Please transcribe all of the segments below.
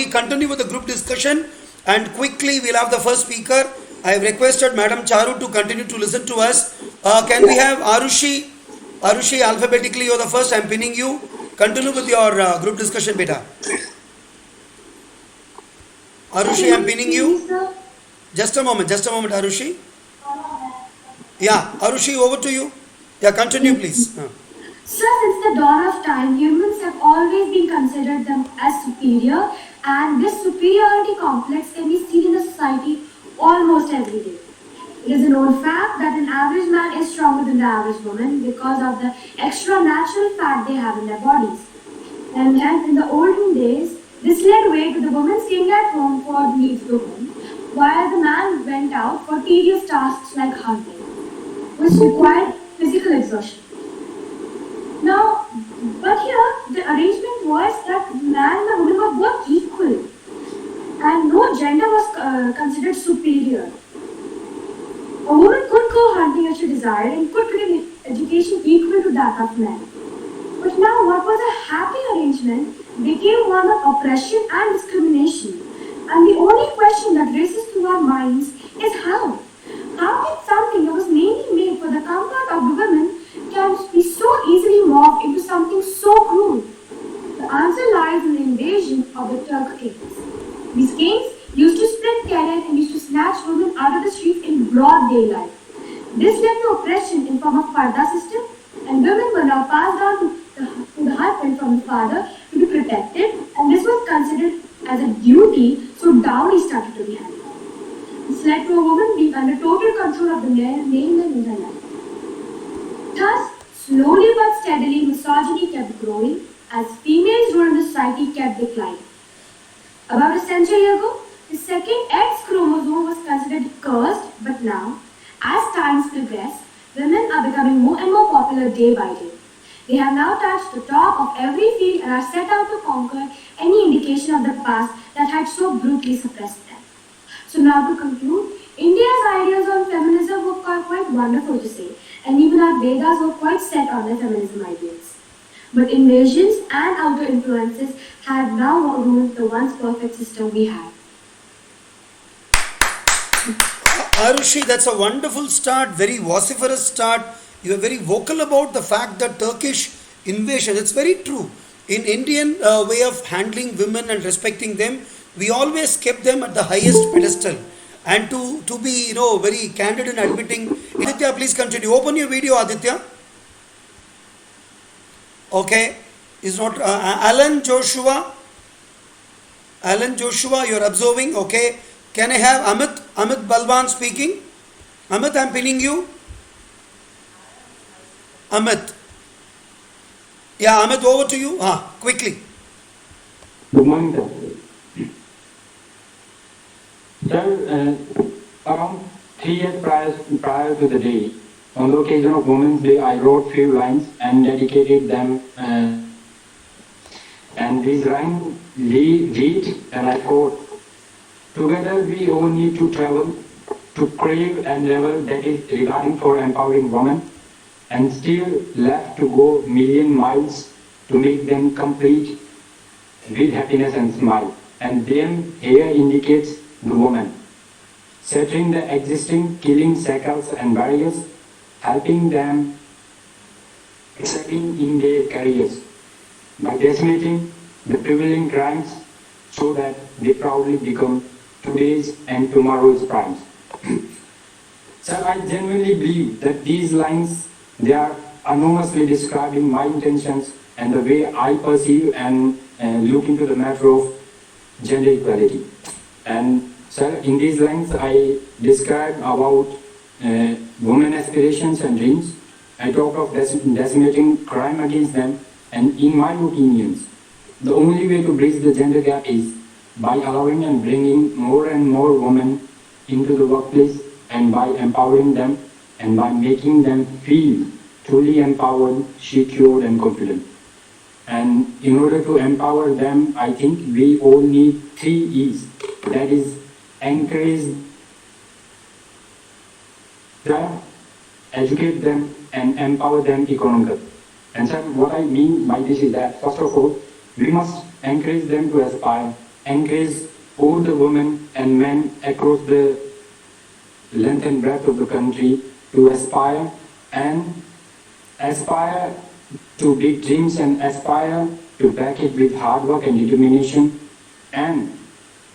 we continue with the group discussion and quickly we'll have the first speaker. I have requested Madam Charu to continue to listen to us. Can we have Aarushi? Aarushi, alphabetically you're the first. I'm pinning you. Continue with your group discussion, beta. Aarushi, I'm pinning you. Just a moment, Aarushi. Yeah, Aarushi, over to you. Yeah, continue, please. Sir, since the dawn of time, humans have always been considered them as superior, and this superiority complex can be seen in the society almost every day. It is a known fact that an average man is stronger than the average woman because of the extra natural fat they have in their bodies. And hence, in the olden days, this led way to the woman staying at home for the needs of the home, while the man went out for tedious tasks like hunting, which required physical exertion. Now, but here, the arrangement was that man and the woman were both equal, and no gender was considered superior. A woman could go hunting as she desired and could get education equal to that of men. But now what was a happy arrangement became one of oppression and discrimination. And the only question that races through our minds is how? How can something that was mainly made for the comfort of the women can be so easily morphed into something so cruel? The answer lies in the invasion of the Turk kings. These kings used to split terror and used to snatch women out of the streets in broad daylight. This led to oppression in form of parda system, and women were now passed down to the husband from the father to be protected, and this was considered as a duty, so dowry started to be handed. This led to a woman being under total control of the male men in her life. Thus, slowly but steadily, misogyny kept growing as females' role in the society kept declining. About a century ago, the second X chromosome was considered cursed, but now, as times progress, women are becoming more and more popular day by day. They have now touched the top of every field and are set out to conquer any indication of the past that had so brutally suppressed them. So now to conclude, India's ideas on feminism were quite wonderful to say, and even our Vedas were quite set on their feminism ideals. But invasions and outer influences have now ruined the once perfect system we had. Aarushi, that's a wonderful start, very vociferous start. You are very vocal about the fact that Turkish invasion, it's very true. In Indian way of handling women and respecting them, we always kept them at the highest pedestal. And to be, very candid in admitting, Aditya, please continue. Open your video, Aditya. Okay. Is not Alan Joshua, you're observing. Okay. Can I have Amit Balwan speaking? Amit, I'm pinning you. Amit. Yeah, Amit, over to you. Quickly. Good morning, sir. Around 3 years prior to the day, on the occasion of Women's Day, I wrote few lines and dedicated them. And these lines read, and I quote, "Together we all need to travel to crave and level that is regarding for empowering women, and still left to go million miles to make them complete with happiness and smile." And then here indicates the woman, settling the existing killing cycles and barriers, helping them excelling in their careers by decimating the prevailing crimes so that they proudly become today's and tomorrow's crimes. Sir, I genuinely believe that these lines, they are enormously describing my intentions and the way I perceive and look into the matter of gender equality. And sir, in these lines I describe about women aspirations and dreams. I talk of decimating crime against them, and in my opinions, the only way to bridge the gender gap is by allowing and bringing more and more women into the workplace, and by empowering them and by making them feel truly empowered, secure and confident. And in order to empower them, I think we all need 3 E's. That is, encourage them, educate them, and empower them economically. And so what I mean by this is that, first of all, we must encourage them to aspire encourage all the women and men across the length and breadth of the country to aspire to big dreams and aspire to back it with hard work and determination. And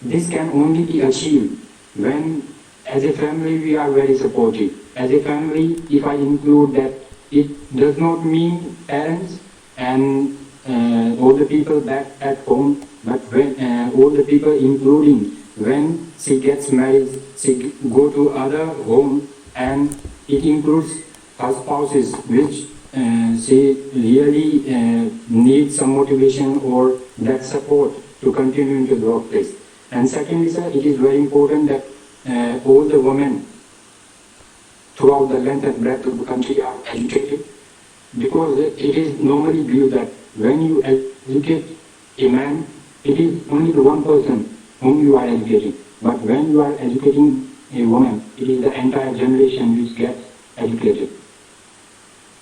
this can only be achieved when, as a family, we are very supportive. As a family, if I include that, it does not mean parents and all the people back at home, but when all the people, including when she gets married, she go to other home, and it includes her spouses, which she really needs some motivation or that support to continue into the workplace. And secondly, sir, it is very important that all the women throughout the length and breadth of the country are educated, because it is normally viewed that when you educate a man, it is only the one person whom you are educating. But when you are educating a woman, it is the entire generation which gets educated.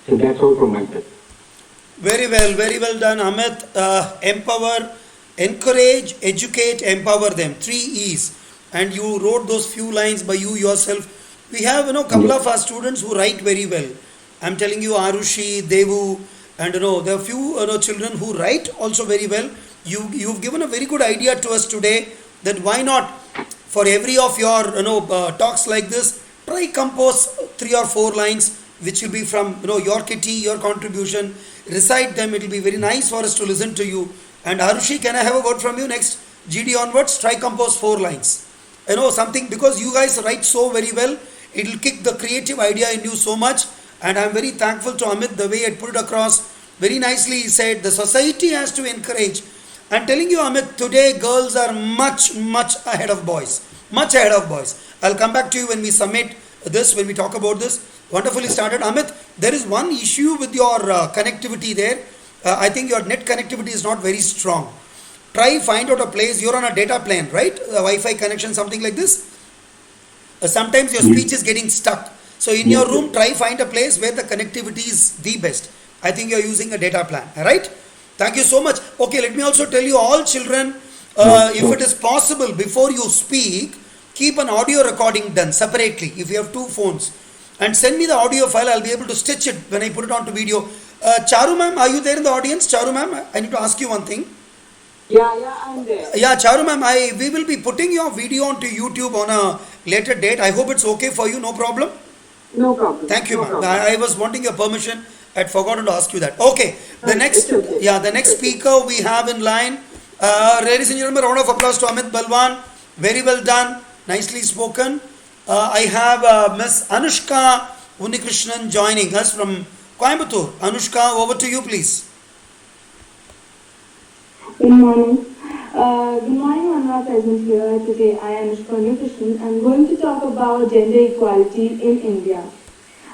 So that's all from my side. Very well done, Amit. Empower, encourage, educate, empower them. 3 E's. And you wrote those few lines by you yourself. We have, couple of our students who write very well. I'm telling you, Aarushi, Devu, and there are few children who write also very well. You've given a very good idea to us today that why not for every of your talks like this, try compose 3 or 4 lines which will be from your kitty, your contribution. Recite them. It will be very nice for us to listen to you. And Aarushi, can I have a word from you next? GD onwards, try compose 4 lines. Something, because you guys write so very well, it will kick the creative idea in you so much. And I am very thankful to Amit the way he put it across. Very nicely he said the society has to encourage. I'm telling you, Amit, today girls are much ahead of boys. Much ahead of boys. I'll come back to you when we submit this, when we talk about this. Wonderfully started. Amit, there is one issue with your connectivity there. I think your net connectivity is not very strong. Try find out a place. You're on a data plan, right? A Wi-Fi connection, something like this. Sometimes your speech is getting stuck. So in your room, try find a place where the connectivity is the best. I think you're using a data plan, right? Thank you so much. Okay, let me also tell you, all children, if it is possible, before you speak, keep an audio recording done separately if you have 2 phones. And send me the audio file. I'll be able to stitch it when I put it onto video. Charu ma'am, are you there in the audience? Charu ma'am, I need to ask you one thing. Yeah, I'm there. Yeah, Charu ma'am, we will be putting your video onto YouTube on a later date. I hope it's okay for you, no problem? No problem. Thank you, ma'am. I was wanting your permission. I'd forgotten to ask you that. Okay, the next speaker we have in line. Ladies and gentlemen, round of applause to Amit Balwan. Very well done, nicely spoken. I have Miss Anushka Unnikrishnan joining us from Coimbatore. Anushka, over to you, please. Good morning. Good morning, on our present here today. I am Anushka Unnikrishnan. I'm going to talk about gender equality in India.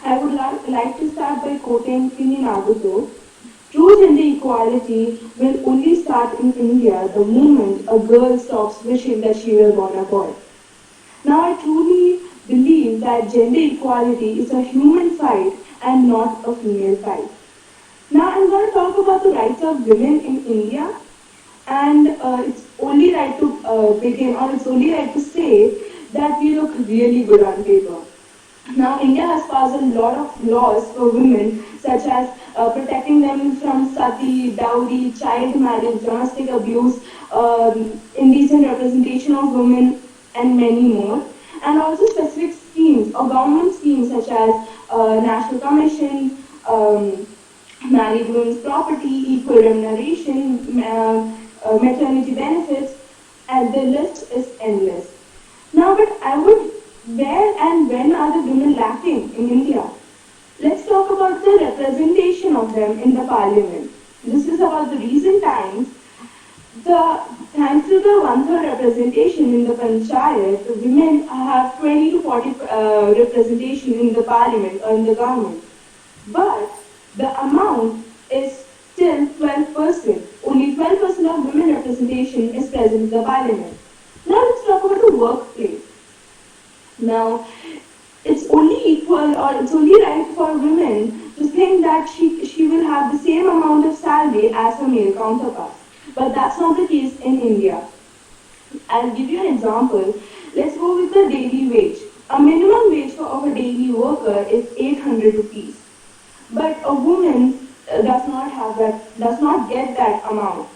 I would like to start by quoting Queen Naguto. True gender equality will only start in India the moment a girl stops wishing that she were born a boy. Now, I truly believe that gender equality is a human fight and not a female fight. Now, I'm going to talk about the rights of women in India, and it's only right to begin, or it's only right to say that we look really good on paper. Now, India has passed a lot of laws for women, such as protecting them from sati, dowry, child marriage, domestic abuse, indecent representation of women, and many more. And also specific schemes or government schemes such as National Commission, married women's property, equal remuneration, maternity benefits, and the list is endless. Now, but where and when are the women lacking in India? Let's talk about the representation of them in the parliament. This is about the recent times. Thanks to the one-third representation in the panchayat, women have 20 to 40 representation in the parliament or in the government. But the amount is still 12%. Only 12% of women representation is present in the parliament. Now let's talk about the workplace. Now, it's only equal, or it's only right for women to think that she will have the same amount of salary as her male counterparts. But that's not the case in India. I'll give you an example. Let's go with the daily wage. A minimum wage of a daily worker is 800 rupees. But a woman does not get that amount.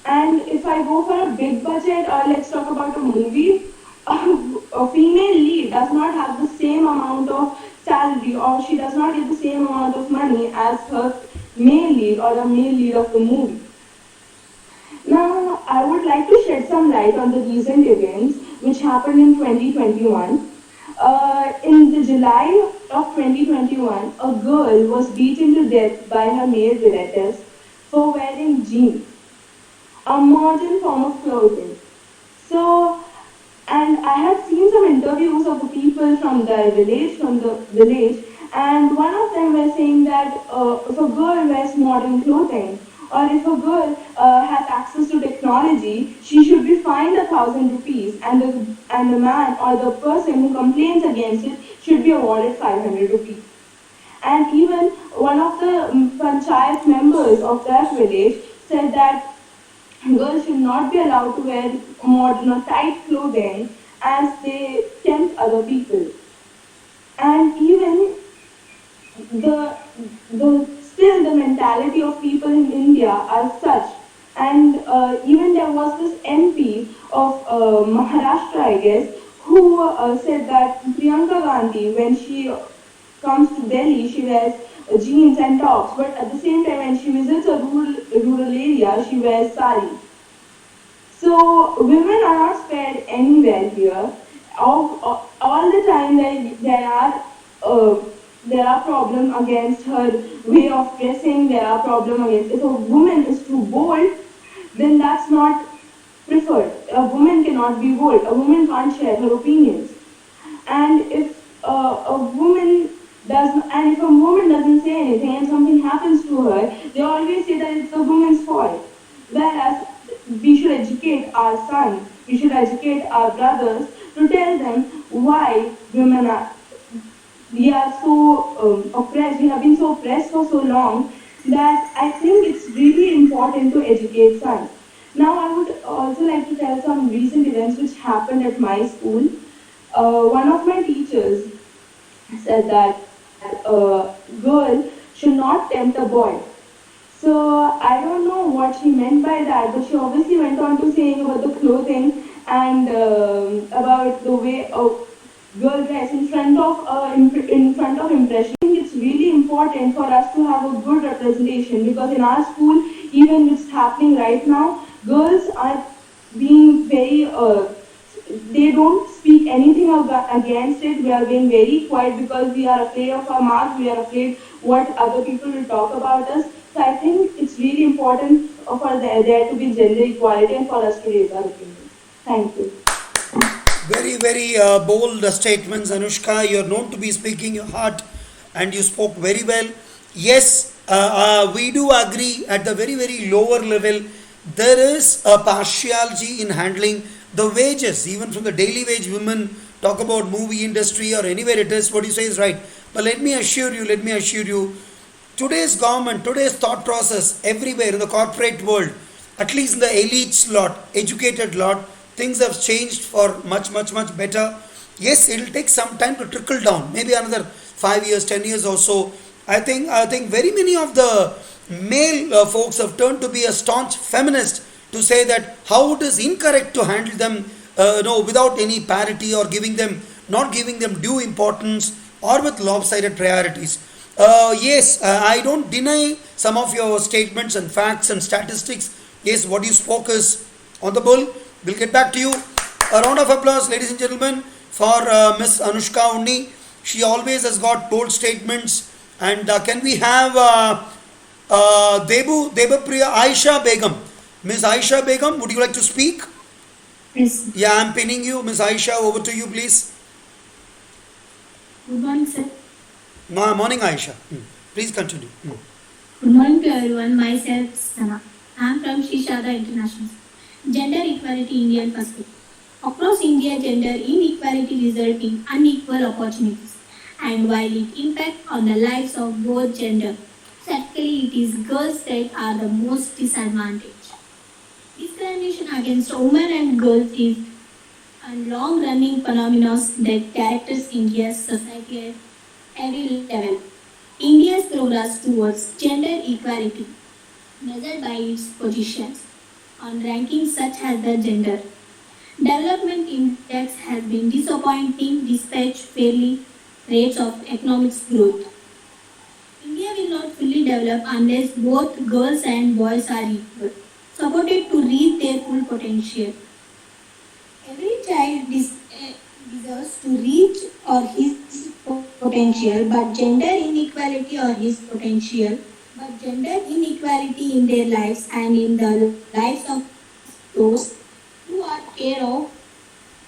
And if I go for a big budget, or let's talk about a movie, a female lead does not have the same amount of salary, or she does not get the same amount of money as her male lead or the male lead of the movie. Now, I would like to shed some light on the recent events which happened in 2021. In the July of 2021, a girl was beaten to death by her male relatives for wearing jeans, a modern form of clothing. So, and I have seen some interviews of the people from the village, and one of them were saying that if a girl wears modern clothing, or if a girl has access to technology, she should be fined 1,000 rupees, and the man or the person who complains against it should be awarded 500 rupees. And even one of the panchayat members of that village said that girls should not be allowed to wear modern or tight clothing as they tempt other people. And even still the mentality of people in India are such. And even there was this MP of Maharashtra, I guess, who said that Priyanka Gandhi, when she comes to Delhi, she wears jeans and tops, but at the same time when she visits a rural area, she wears sari. So women are not spared anywhere here. All the time there are problems against her way of dressing, there are problems against, if a woman is too bold, then that's not preferred. A woman cannot be bold, a woman can't share her opinions. And if a woman doesn't say anything and something happens to her, they always say that it's the woman's fault. Whereas we should educate our sons, we should educate our brothers to tell them why we are so oppressed, we have been so oppressed for so long, that I think it's really important to educate sons. Now I would also like to tell some recent events which happened at my school. One of my teachers said that a girl should not tempt a boy. So I don't know what she meant by that, but she obviously went on to saying about the clothing and about the way a girl dress in front of impression. I think it's really important for us to have a good representation, because in our school, even what's happening right now, girls are being very they don't speak anything against it. We are being very quiet because we are afraid of our marks, we are afraid what other people will talk about us. So I think it's really important for there to be gender equality and for us to raise our opinions. Thank you. Very, very bold statements, Anushka. You're known to be speaking your heart, and you spoke very well. Yes, we do agree at the very, very lower level, there is a partiality in handling the wages, even from the daily wage women talk about movie industry or anywhere it is, what you say is right. But let me assure you, today's government, today's thought process, everywhere in the corporate world, at least in the elite lot, educated lot, things have changed for much, much, much better. Yes, it will take some time to trickle down, maybe another 5 years, 10 years or so. I think very many of the male folks have turned to be a staunch feminist to say that how it is incorrect to handle them without any parity or not giving them due importance or with lopsided priorities. Yes, I don't deny some of your statements and facts and statistics. Yes, what you spoke is on the bull. We'll get back to you. A round of applause, ladies and gentlemen, for Miss Anushka Unni. She always has got bold statements. And can we have Debapriya Ayesha Begum? Miss Ayesha Begum, would you like to speak? Yes. Yeah, I'm pinning you. Miss Ayesha, over to you, please. Good morning, sir. Morning, Ayesha. Please continue. Good morning to everyone. Myself, Sana. I am from Shishada International. Gender equality Indian perspective. Across India, gender inequality results in unequal opportunities. And while it impacts on the lives of both genders, certainly it is girls that are the most disadvantaged. Discrimination against women and girls is a long-running phenomenon that characterizes India's society at every level. India's progress towards gender equality, measured by its positions on rankings such as the Gender Development Index, has been disappointing despite fairly rates of economic growth. India will not fully develop unless both girls and boys are equal, supported to reach their full potential. Every child deserves to reach or his potential, but gender inequality or his potential, but gender inequality in their lives and in the lives of those who are care of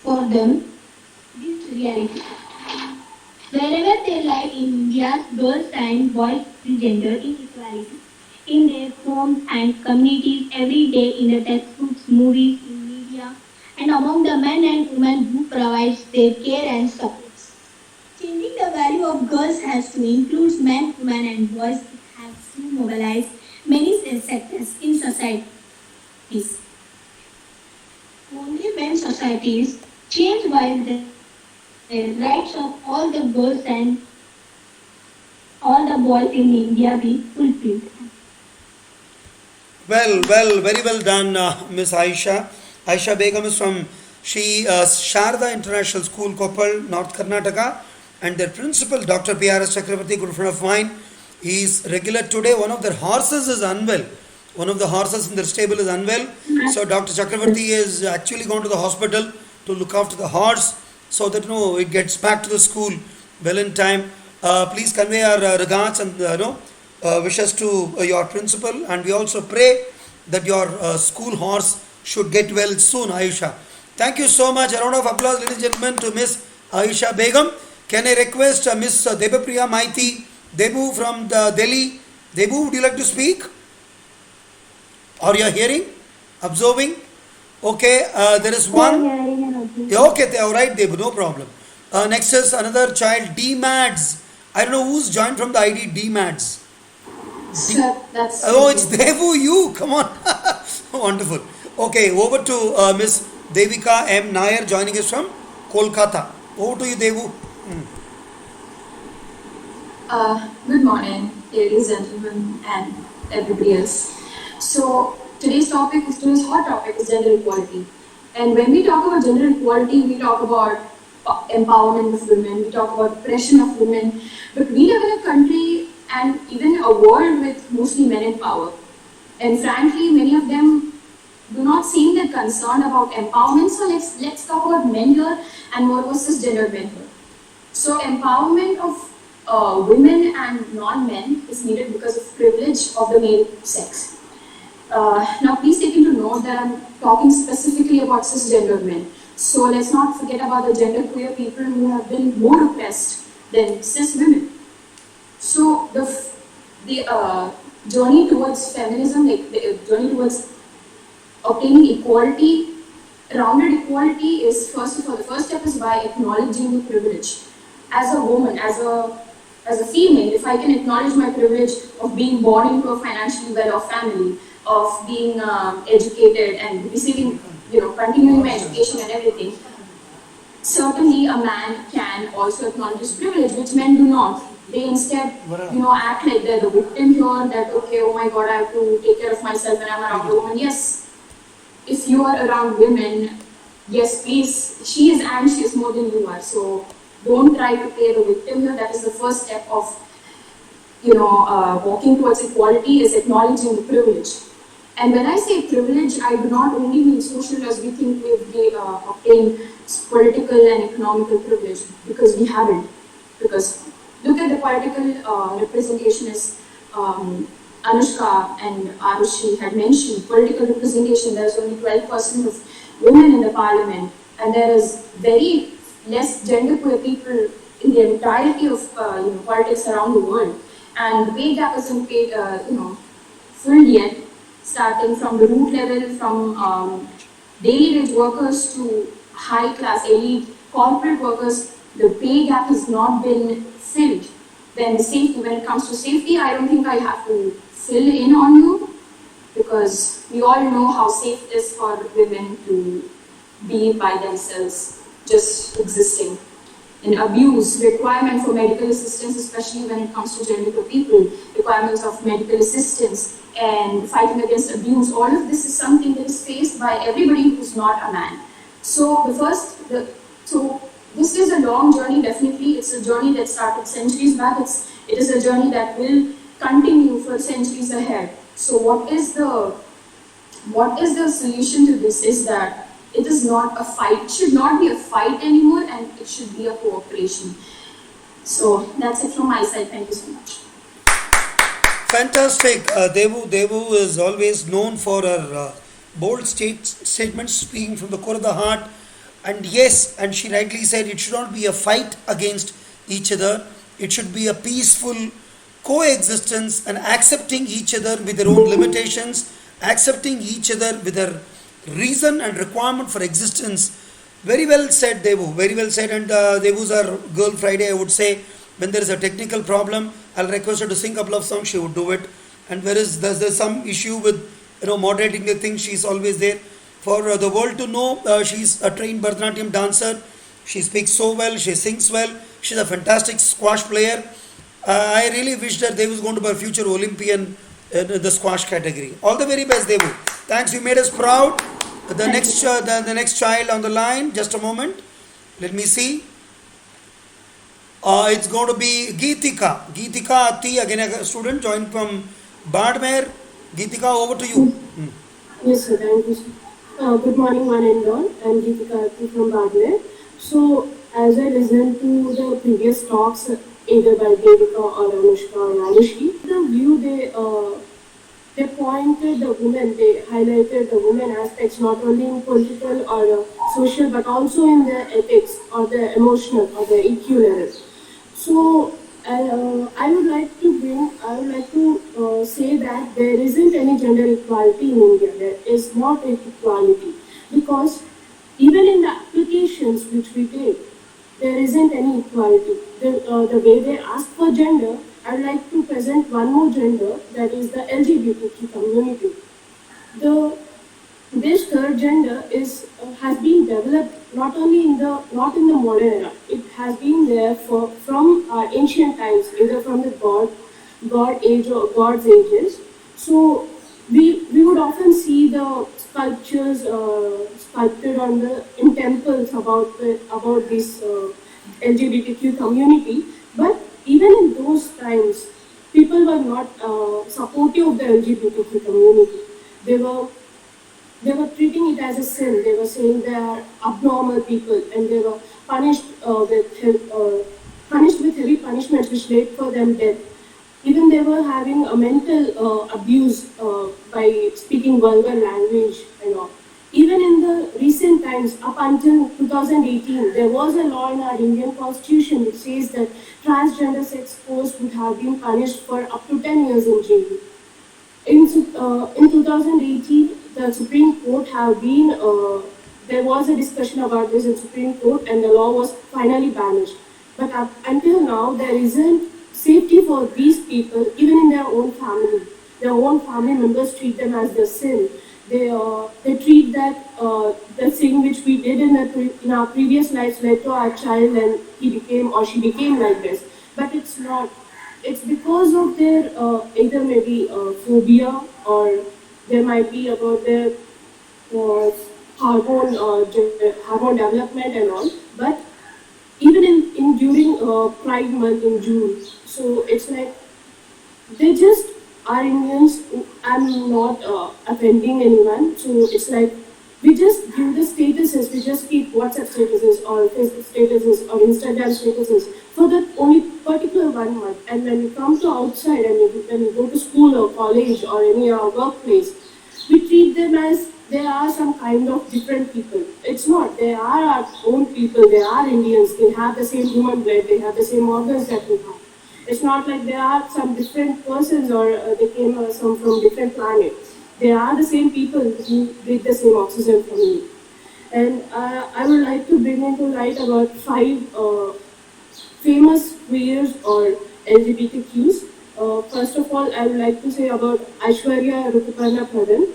for them, this reality. Wherever they lie in India, girls and boys face gender inequality in their homes and communities every day in the textbooks, movies, in media, and among the men and women who provide their care and support. Changing the value of girls has to include men, women, and boys. It has to mobilize many sectors in societies. Only when societies change while the rights of all the girls and all the boys in India be fulfilled. Well, very well done, Miss Ayesha. Ayesha Begum is from Sharda International School, Koppal, North Karnataka, and their principal, Dr. PRS Chakravarti, good friend of mine. He is regular today. One of their horses is unwell. One of the horses in their stable is unwell. So Dr. Chakravarti is actually gone to the hospital to look after the horse so that it gets back to the school well in time. Please convey our regards and wishes to your principal, and we also pray that your school horse should get well soon, Ayesha. Thank you so much. A round of applause, ladies and gentlemen, to Miss Ayesha Begum. Can I request Miss Debapriya Maiti, Debu from the Delhi? Debu, would you like to speak? Or you are hearing? Observing? Okay, there is one. Yeah, okay, all right, Debu, no problem. Next is another child, D Mads. I don't know who's joined from the ID D Mads. Sir, that's Oh, it's Devu, you. Come on. Wonderful. Okay, over to Miss Devika M. Nair joining us from Kolkata. Over to you, Devu. Good morning, ladies, gentlemen, and everybody else. So today's hot topic is gender equality. And when we talk about gender equality, we talk about empowerment of women, we talk about oppression of women. But we live in a country and even a world with mostly men in power. And frankly, many of them do not seem that concerned about empowerment. So let's talk about men here and more about cisgender men here. So empowerment of women and non-men is needed because of privilege of the male sex. Now please take into note that I'm talking specifically about cisgender men. So let's not forget about the genderqueer people who have been more oppressed than cis women. So the journey towards feminism, like the journey towards obtaining equality, rounded equality is first of all, the first step is by acknowledging the privilege. As a woman, as a female, if I can acknowledge my privilege of being born into a financially well-off family, of being educated and receiving, continuing my education and everything, certainly a man can also acknowledge his privilege, which men do not. They instead, act like they're the victim here, that, okay, oh my God, I have to take care of myself when I'm around a woman. Yes, if you are around women, yes, please, she is anxious more than you are. So don't try to play the victim here. That is the first step of, walking towards equality, is acknowledging the privilege. And when I say privilege, I do not only mean social as we think we've obtained political and economical privilege, because we haven't. Because look at the political representation as Anushka and Aarushi had mentioned. Political representation, there's only 12% of women in the parliament, and there is very less genderqueer people in the entirety of politics around the world. And the pay gap isn't filled yet, starting from the root level, from daily wage workers to high class elite corporate workers. The pay gap has not been filled. Then safety, when it comes to safety, I don't think I have to fill in on you. because we all know how safe it is for women to be by themselves, just existing. And abuse, requirement for medical assistance, especially when it comes to gender people, requirements of medical assistance and fighting against abuse, all of this is something that is faced by everybody who's not a man. So this is a long journey, definitely. It's a journey that started centuries back. It is a journey that will continue for centuries ahead. So what is the solution to this is that it is not a fight, it should not be a fight anymore, and it should be a cooperation. So that's it from my side. Thank you so much. Fantastic. Devu is always known for her bold statements, speaking from the core of the heart. And yes, and she rightly said, it should not be a fight against each other. It should be a peaceful coexistence and accepting each other with their own limitations, accepting each other with their reason and requirement for existence. Very well said, Devu. Very well said. And Devu's our Girl Friday. I would say when there is a technical problem, I'll request her to sing a couple of songs. She would do it. And whereas there's some issue with moderating the thing, she's always there. For the world to know, she's a trained Bharatanatyam dancer. She speaks so well. She sings well. She's a fantastic squash player. I really wish that Devu is going to be a future Olympian in the squash category. All the very best, Devu. Thanks. You made us proud. The next child on the line. Just a moment. Let me see. It's going to be Geethika. Geethika Atthi, again a student joined from Barmer. Geethika, over to you. Yes, sir. Thank you, sir. Good morning, one and all. I'm Geethika Atthi from Barmer. So, as I listened to the previous talks, either by Devika or Anushka or Aarushi, the view they pointed the women, they highlighted the women aspects not only in political or social but also in the ethics or the emotional or the EQ level. So I would like to say that there isn't any gender equality in India. There is not equality because even in the applications which we take, there isn't any equality. The way they ask for gender, I'd like to present one more gender, that is the LGBTQ community. This third gender has been developed not in the modern era. It has been there from ancient times, either from the God age or God's ages. So we would often see the sculptures sculpted in temples about this LGBTQ community, but even in those times, people were not supportive of the LGBTQ community. They were treating it as a sin. They were saying they are abnormal people, and they were punished with heavy punishments, which led for them death. Even they were having a mental abuse by speaking vulgar language and all. Even in the recent times, up until 2018, there was a law in our Indian Constitution which says that transgender sex force would have been punished for up to 10 years in jail. In 2018, the Supreme Court there was a discussion about this in Supreme Court and the law was finally banished. But until now, there isn't safety for these people, even in their own family. Their own family members treat them as the sin. They treat that the thing which we did in our previous lives led to our child and he became or she became like this. But it's not. It's because of their either maybe phobia or there might be about their hormone development and all. But even during Pride month in June, so it's like they just are Indians. I'm not offending anyone, so it's like we just give the statuses, we just keep WhatsApp statuses or Facebook statuses or Instagram statuses for that only particular 1 month. And when we come to outside and when we go to school or college or any workplace, we treat them as they are some kind of different people. It's not. They are our own people. They are Indians. They have the same human blood. They have the same organs that we have. It's not like they are some different persons or they came from different planets. They are the same people who breathe the same oxygen from me. And I would like to bring into light about 5 famous queers or LGBTQs. First of all, I would like to say about Aishwarya Rutuparna Pradhan.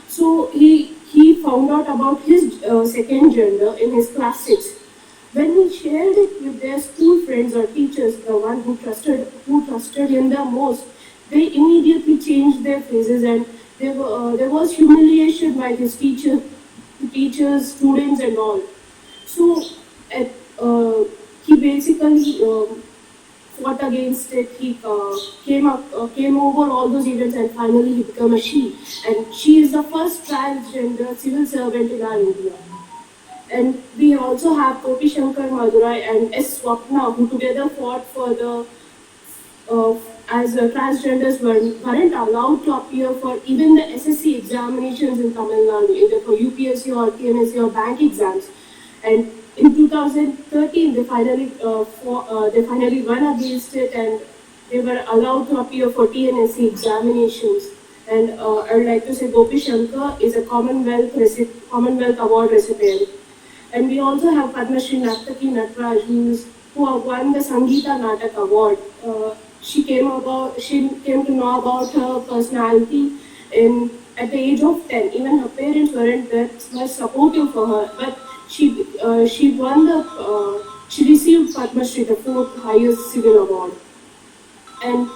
So he found out about his second gender in his class 6. When he shared it with their school friends or teachers, the one who trusted him the most, they immediately changed their faces, and there was humiliation by his teachers, students, and all. So at, he basically fought against it. He came over all those events, and finally he became a she. And she is the first transgender civil servant in our India. And we also have Kopi Shankar Madurai and S. Swapna, who together fought for the as transgenders weren't allowed to appear for even the SSC examinations in Tamil Nadu, either for UPSC or TNSC or bank exams. And in 2013, they finally won against it, and they were allowed to appear for TNSC examinations. And I would like to say Gopi Shankar is a Commonwealth Award recipient. And we also have Padma Shri Nartaki Natraj, who won the Sangeeta Natak Award. She came to know about her personality at the age of 10. Even her parents weren't that much supportive for her, but she received Padma Shri, the 4th highest civil award. And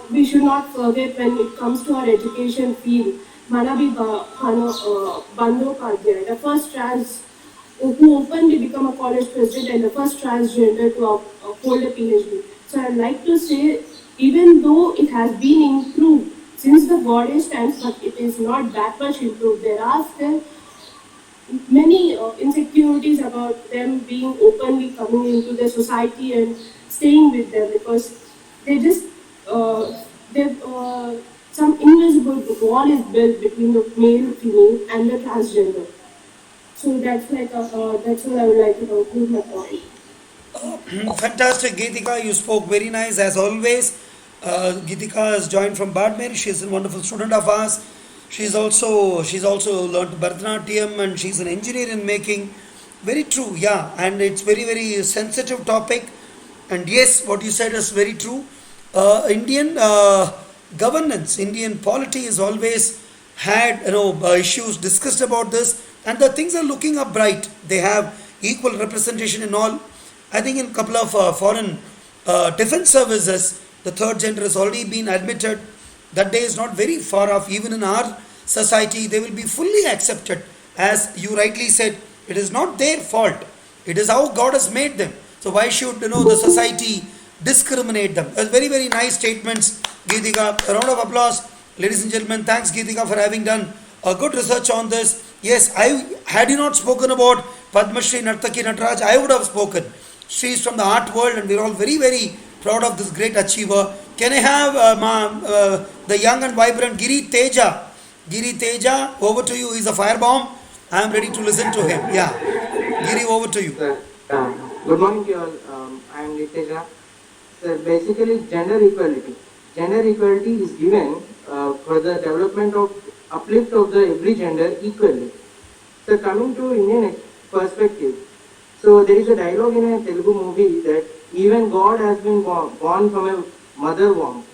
we should not forget, when it comes to our education field, Manabi Bandyopadhyay, the first trans who openly become a college president and the first transgender to hold a PhD. So I'd like to say, even though it has been improved since the goddess times, but it is not that much improved. There are still many insecurities about them being openly coming into the society and staying with them, because they just some invisible wall is built between the male, female, and the transgender. So that's what I would like to conclude my point. Fantastic, Geethika. You spoke very nice as always. Geethika has joined from Barmer. She is a wonderful student of ours. She's also learned Bharatanatyam, and she's an engineer in making. Very true, yeah. And it's very sensitive topic. And yes, what you said is very true. Indian governance, Indian polity has always had issues discussed about this, and the things are looking up bright. They have equal representation in all. I think in a couple of foreign defense services, the third gender has already been admitted. That day is not very far off. Even in our society, they will be fully accepted. As you rightly said, it is not their fault. It is how God has made them. So why should the society discriminate them? Very nice statements, Geethika. A round of applause, ladies and gentlemen. Thanks, Geethika, for having done a good research on this. Yes, had you not spoken about Padma Shri Nartaki Natraj, I would have spoken. She is from the art world, and we are all very proud of this great achiever. Can I have the young and vibrant Giri Teja? Giri Teja, over to you. He's a firebomb. I am ready to listen to him. Yeah, Giri, over to you. Good morning to you all. I am Giri Teja. So basically, gender equality. Gender equality is given for the development of uplift of the every gender equally. So coming to Indian perspective, so there is a dialogue in a Telugu movie that even God has been born from a mother womb.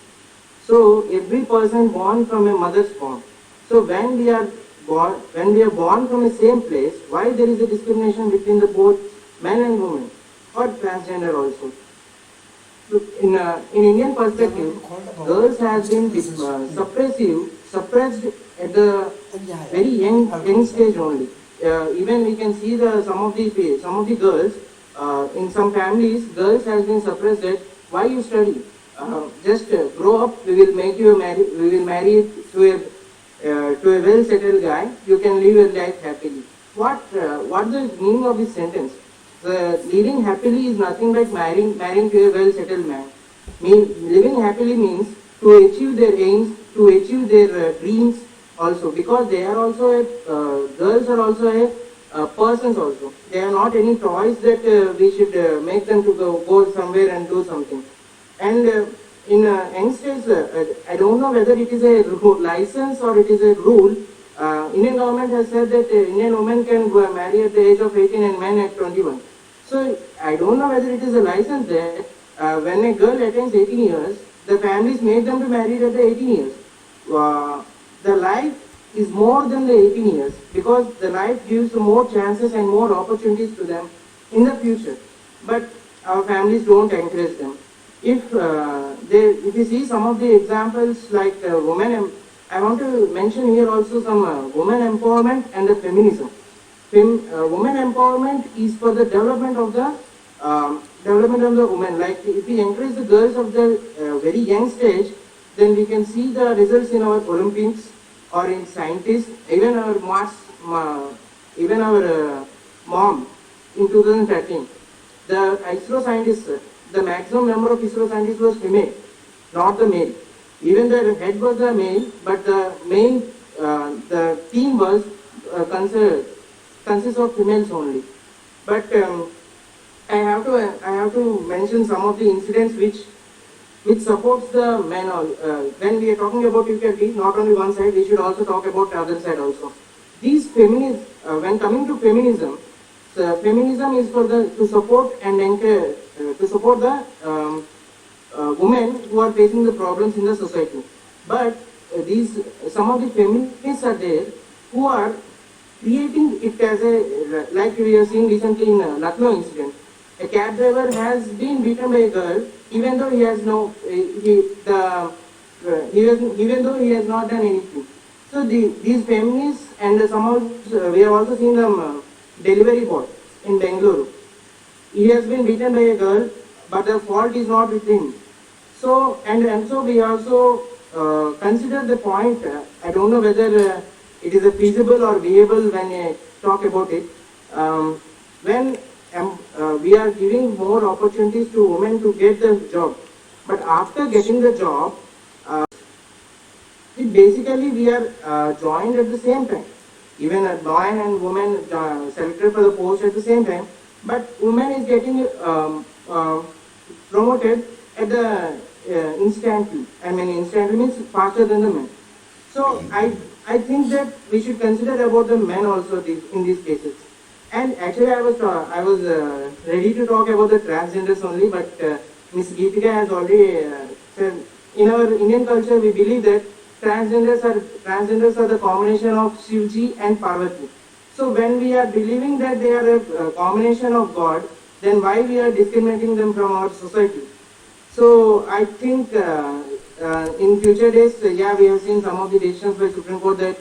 So every person born from a mother's womb. So when we are born from the same place, why there is a discrimination between the both men and women, or transgender also? Look, in Indian perspective, girls has been suppressed at the very young stage only. Even we can see some of the girls in some families, girls has been suppressed that why you study, just grow up. We will marry to a well settled guy. You can live your life happily. What the meaning of this sentence? Living happily is nothing but marrying to a well settled man. Living happily means to achieve their aims, to achieve their dreams also, because they are also girls are also persons also. They are not any toys that we should make them to go somewhere and do something. And in youngsters, I don't know whether it is a license or it is a rule. Indian government has said that Indian women can marry at the age of 18 and men at 21. So I don't know whether it is a license there, when a girl attains 18 years, the families make them to marry at the 18 years. The life is more than the 18 years because the life gives more chances and more opportunities to them in the future. But our families don't encourage them. If you see some of the examples like I want to mention here also some women empowerment and the feminism. Women empowerment is for the development of the women. Like if we encourage the girls of the very young stage, then we can see the results in our Olympics or in scientists, even our mom in 2013. The ISRO scientists, the maximum number of ISRO scientists was female, not the male. Even the head was the male, but the team was consists of females only. But I have to mention some of the incidents which supports the men. When we are talking about equality, not only one side, we should also talk about the other side also. These feminists, when coming to feminism, feminism is for to support and encourage, to support the women who are facing the problems in the society. But some of the feminists are there who are creating it as like we have seen recently in Lucknow incident. A cab driver has been beaten by a girl, even though even though he has not done anything. So these feminists and we have also seen them delivery boy in Bengaluru. He has been beaten by a girl, but the fault is not with him. So so we also consider the point. I don't know whether it is a feasible or viable when I talk about it. When we are giving more opportunities to women to get the job, but after getting the job, basically we are joined at the same time. Even a boy and woman selected for the post at the same time, but woman is getting promoted at the instantly. I mean, instantly means faster than the men. So I think that we should consider about the men also in these cases. And actually, I was ready to talk about the transgenders only, but Miss Geethika has already said. In our Indian culture, we believe that transgenders are the combination of Shivji and Parvati. So when we are believing that they are a combination of God, then why we are discriminating them from our society? So I think in future days, we have seen some of the decisions by Supreme Court that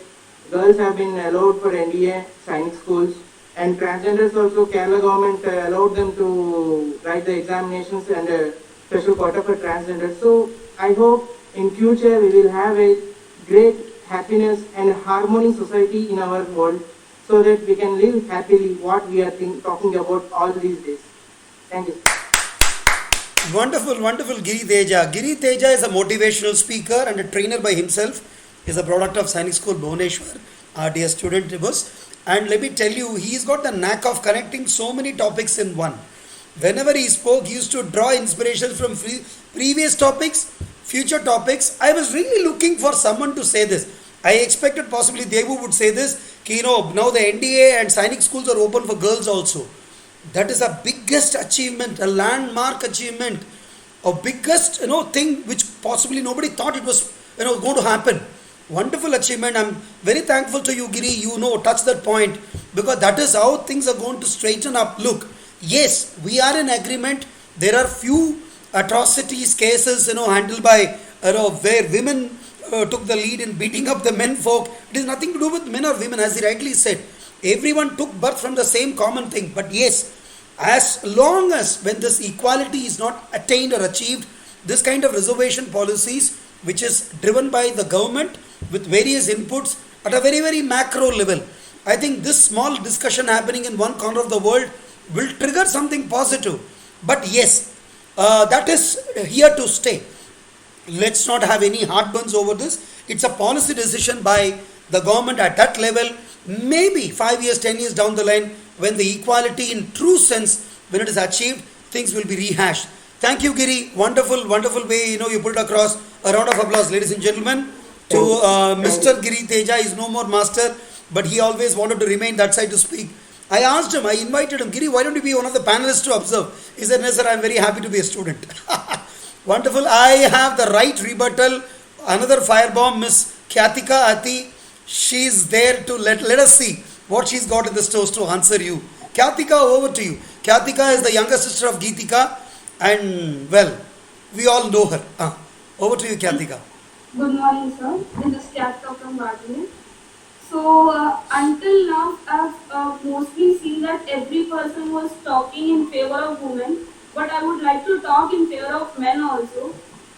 girls have been allowed for NDA, science schools, and transgenders also, Kerala government allowed them to write the examinations and a special quota for transgenders. So I hope in future we will have a great happiness and harmony society in our world so that we can live happily what we are talking about all these days. Thank you. Wonderful, wonderful Giri Teja. Giri Teja is a motivational speaker and a trainer by himself. He is a product of Sainik School, Bhubaneswar, RDS student he was. And let me tell you, he's got the knack of connecting so many topics in one. Whenever he spoke, he used to draw inspiration from previous topics, future topics. I was really looking for someone to say this. I expected possibly Devu would say this, now the NDA and Sainik schools are open for girls also. That is a biggest achievement, a landmark achievement, a biggest thing which possibly nobody thought it was going to happen. Wonderful achievement. I'm very thankful to you, Giri. Touch that point because that is how things are going to straighten up. Look, yes, we are in agreement. There are few atrocities cases handled by where women took the lead in beating up the men folk. It is nothing to do with men or women, as he rightly said. Everyone took birth from the same common thing. But yes, as long as when this equality is not attained or achieved, this kind of reservation policies, which is driven by the government with various inputs at a very, very macro level, I think this small discussion happening in one corner of the world will trigger something positive. But yes, that is here to stay. Let's not have any heartburns over this. It's a policy decision by the government at that level. Maybe 5 years, 10 years down the line, when the equality in true sense, when it is achieved, things will be rehashed. Thank you, Giri. Wonderful, wonderful way, you put it across. A round of applause, ladies and gentlemen, to Mr. Giri Teja. Is no more master, but he always wanted to remain that side to speak. I asked him, I invited him, Giri, why don't you be one of the panelists to observe? He said, no, sir, I'm very happy to be a student. Wonderful. I have the right rebuttal. Another firebomb, Miss Khyatika Atthi. She's there to let us see what she's got in the stores to answer you. Khyatika, over to you. Khyatika is the younger sister of Geethika, and well, we all know her. Over to you, Khyatika. Good morning, sir. This is Khyatika from Barmer. So, until now, I've mostly seen that every person was talking in favor of women, but I would like to talk in favor of men also.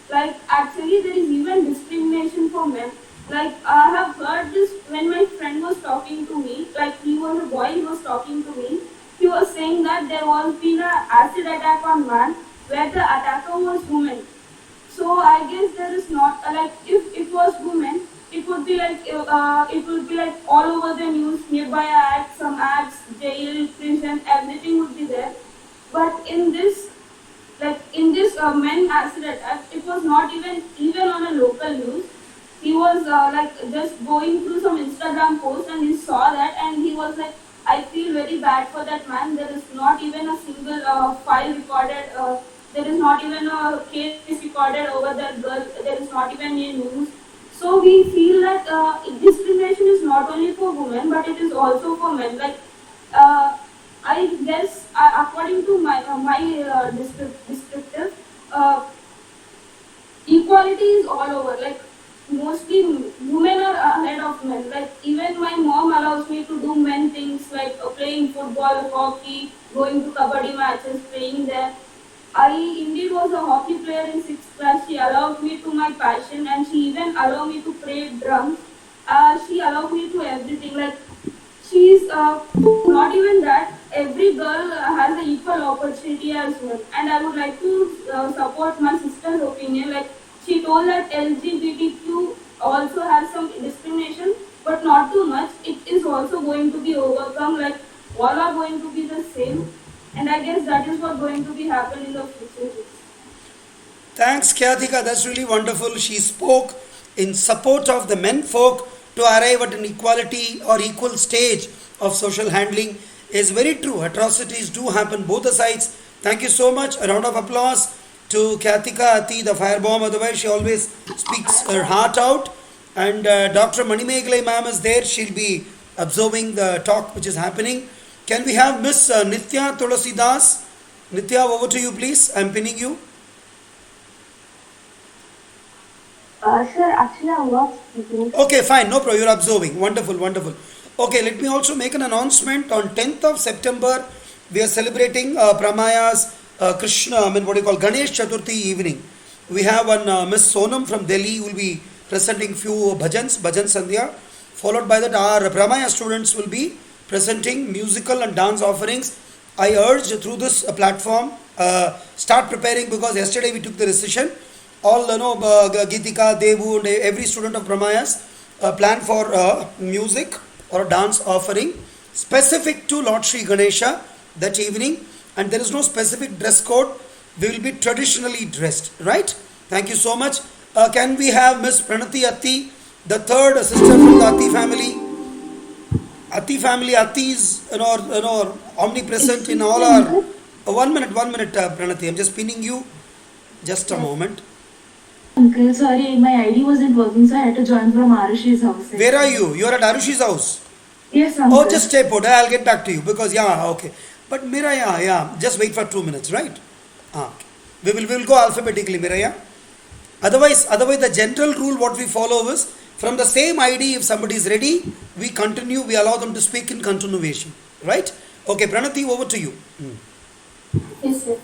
Like, actually, there is even discrimination for men. Like, I have heard this when my friend was talking to me, like, he was a boy, he was talking to me. He was saying that there was been an acid attack on man, where the attacker was woman. So, I guess there is not, like, if it was women, it would be like all over the news, nearby ads, some ads, jail, prison, everything would be there. But in this, men acid attack, it was not even on a local news. He was just going through some Instagram post and he saw that and he was like, I feel very bad for that man. There is not even a single file recorded. There is not even a case recorded over that girl. There is not even any news. So we feel that discrimination is not only for women, but it is also for men. Like I guess, according to my descriptive, equality is all over. Like mostly women are ahead of men. Like even my mom allows me to do men things like playing football, hockey, going to kabaddi matches, playing there. I indeed was a hockey player in 6th class. She allowed me to my passion and she even allowed me to play drums. She allowed me to everything. Like she's not even that. Every girl has an equal opportunity as well. And I would like to support my sister's opinion. Like she told that LGBTQ also has some discrimination, but not too much. It is also going to be overcome. Like all are going to be the same. And I guess that is what's going to be happening in the future. Thanks, Khyatika. That's really wonderful. She spoke in support of the men folk to arrive at an equality or equal stage of social handling. Is very true. Atrocities do happen both the sides. Thank you so much. A round of applause to Khyatika Atthi, the firebomb. Otherwise, she always speaks her heart out. And Dr. Manimegalai ma'am is there. She'll be observing the talk which is happening. Can we have Miss Nitya Tulasidas? Nitya, over to you, please. I'm pinning you. Sir, actually, I'm not speaking. Okay, fine. No problem. You're observing. Wonderful, wonderful. Okay, let me also make an announcement. On 10th of September, we are celebrating PrAMaYaS Ganesh Chaturthi evening. We have one Miss Sonam from Delhi who will be presenting few Bhajan Sandhya. Followed by that, our PrAMaYaS students will be presenting musical and dance offerings. I urge through this platform, start preparing because yesterday we took the decision. All Geethika, Devu and every student of PrAMaYaS plan for music or dance offering specific to Lord Sri Ganesha that evening, and there is no specific dress code. We will be traditionally dressed, right? Thank you so much. Can we have Miss Pranathi Atthi, the third sister from the Atthi family? Atthi is omnipresent in all our. One minute, Pranathi. I'm just pinning you. Just a moment. Uncle, sorry, my ID wasn't working, so I had to join from Aarushi's house. Where are you? You are at Arushi's house. Yes, Uncle. Oh, just stay put. I'll get back to you because okay. But Mireya, just wait for 2 minutes, right? Okay. We will go alphabetically, Mireya. Otherwise, the general rule what we follow is from the same ID, if somebody is ready, we continue, we allow them to speak in continuation. Right? Okay, Pranathi, over to you. Yes, sir.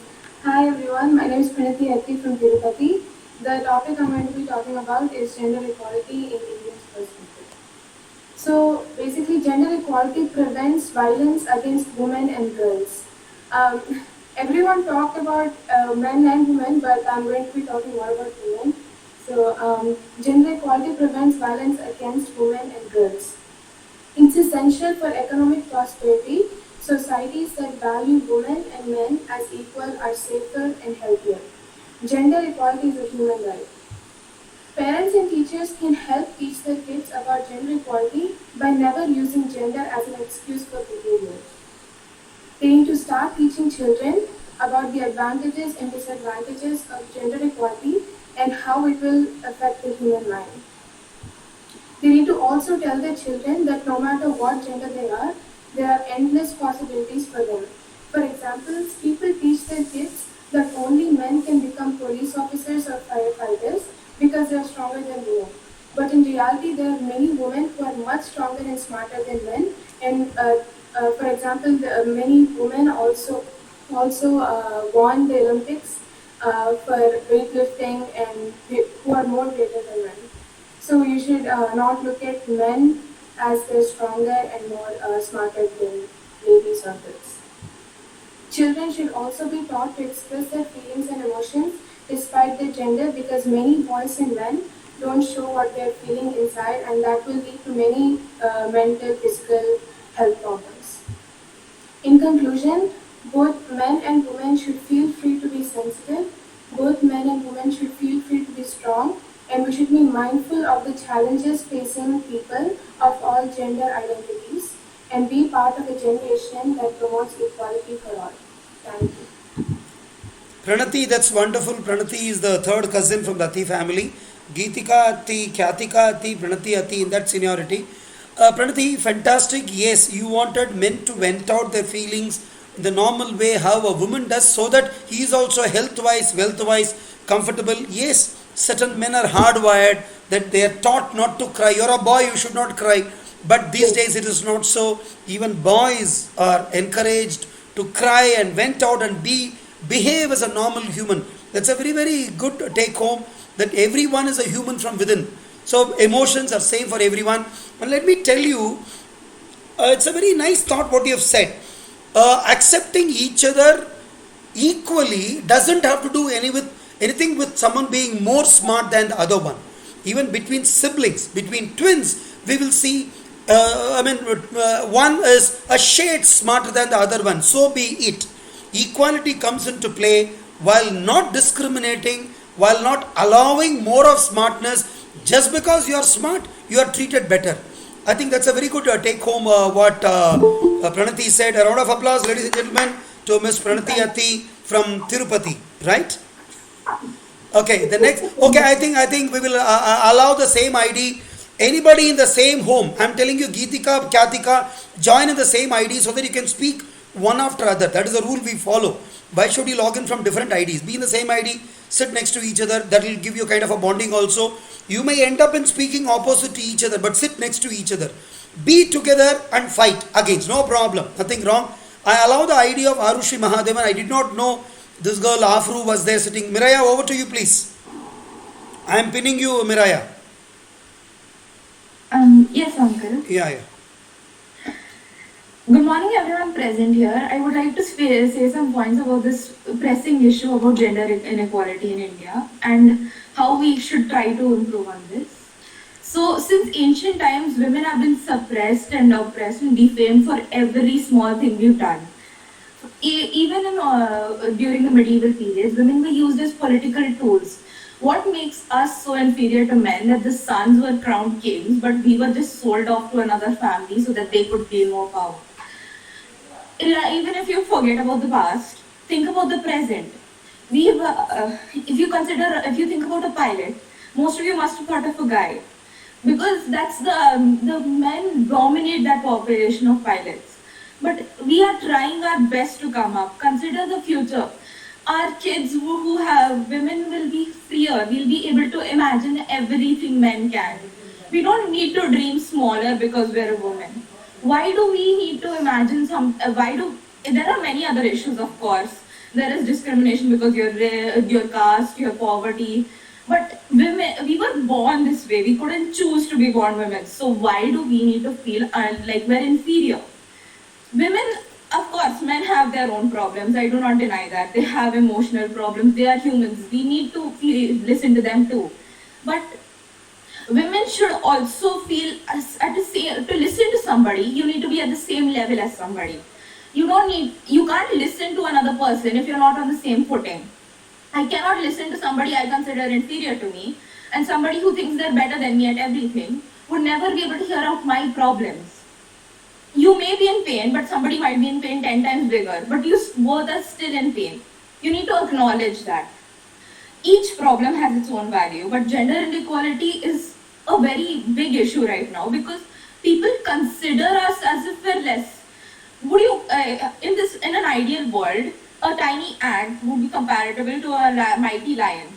Hi everyone, my name is Pranathi Atthi from Tirupati. The topic I'm going to be talking about is gender equality in India's perspective. So basically, gender equality prevents violence against women and girls. Everyone talked about men and women, but I'm going to be talking more about women. So, gender equality prevents violence against women and girls. It's essential for economic prosperity. Societies that value women and men as equal are safer and healthier. Gender equality is a human right. Parents and teachers can help teach their kids about gender equality by never using gender as an excuse for behavior. They need to start teaching children about the advantages and disadvantages of gender equality and how it will affect the human mind. They need to also tell their children that no matter what gender they are, there are endless possibilities for them. For example, people teach their kids that only men can become police officers or firefighters because they are stronger than women. But in reality, there are many women who are much stronger and smarter than men. And for example, many women also won the Olympics for weightlifting and who are more greater than men. So you should not look at men as they're stronger and more smarter than ladies or girls. Children should also be taught to express their feelings and emotions despite their gender, because many boys and men don't show what they're feeling inside, and that will lead to many mental, physical health problems. In conclusion, both men and women should feel free to be sensitive, both men and women should feel free to be strong, and we should be mindful of the challenges facing people of all gender identities and be part of a generation that promotes equality for all. Thank you. Pranathi, that's wonderful. Pranathi is the third cousin from the Atthi family. Geethika, Atthi, Khyatika, Atthi, Pranathi, Atthi in that seniority. Pranathi, fantastic. Yes, you wanted men to vent out their feelings in the normal way, how a woman does, so that he is also health-wise, wealth-wise comfortable. Yes, certain men are hardwired that they are taught not to cry. You're a boy, you should not cry. But these days it is not so. Even boys are encouraged to cry and vent out and behave as a normal human. That's a very, very good take home, that everyone is a human from within. So emotions are same for everyone. But let me tell you, it's a very nice thought what you have said. Accepting each other equally doesn't have to do anything with someone being more smart than the other one. Even between siblings, between twins, we will see, one is a shade smarter than the other one. So be it. Equality comes into play while not discriminating, while not allowing more of smartness. Just because you are smart, you are treated better. I think that's a very good take home what Pranathi said. A round of applause, ladies and gentlemen, to Miss Pranathi Atthi from Tirupati. Right? Okay, the next. Okay, I think we will allow the same ID. Anybody in the same home, I'm telling you, Geethika, Khyatika, join in the same ID so that you can speak one after other. That is the rule we follow. Why should you log in from different IDs? Be in the same ID, sit next to each other. That will give you kind of a bonding also. You may end up in speaking opposite to each other, but sit next to each other. Be together and fight against. No problem. Nothing wrong. I allow the ID of Aarushi Mahadevan. I did not know this girl Afreen was there sitting. Mireya, over to you please. I am pinning you, Mireya. Yes, uncle. Yeah. Good morning, everyone present here. I would like to say some points about this pressing issue about gender inequality in India and how we should try to improve on this. So, since ancient times, women have been suppressed and oppressed and defamed for every small thing we've done. Even during the medieval periods, women were used as political tools. What makes us so inferior to men that the sons were crowned kings, but we were just sold off to another family so that they could gain more power? Even if you forget about the past, think about the present. If you think about a pilot, most of you must have thought of a guy, because that's the men dominate that population of pilots. But we are trying our best to come up. Consider the future. Our kids who have women will be freer. We'll be able to imagine everything men can. We don't need to dream smaller because we're a woman. Why do we need to imagine there are many other issues, of course. There is discrimination because your caste, your poverty. But women, we were born this way. We couldn't choose to be born women. So why do we need to feel like we're inferior? Women, of course, men have their own problems. I do not deny that. They have emotional problems. They are humans. We need to listen to them too. But women should also feel to listen to somebody. You need to be at the same level as somebody. You can't listen to another person if you're not on the same footing. I cannot listen to somebody I consider inferior to me, and somebody who thinks they're better than me at everything would never be able to hear out my problems. You may be in pain, but somebody might be in pain 10 times bigger, but you both are still in pain. You need to acknowledge that. Each problem has its own value, but gender inequality is a very big issue right now because people consider us as if we're less. Would you, in an ideal world, a tiny ant would be comparable to a mighty lion.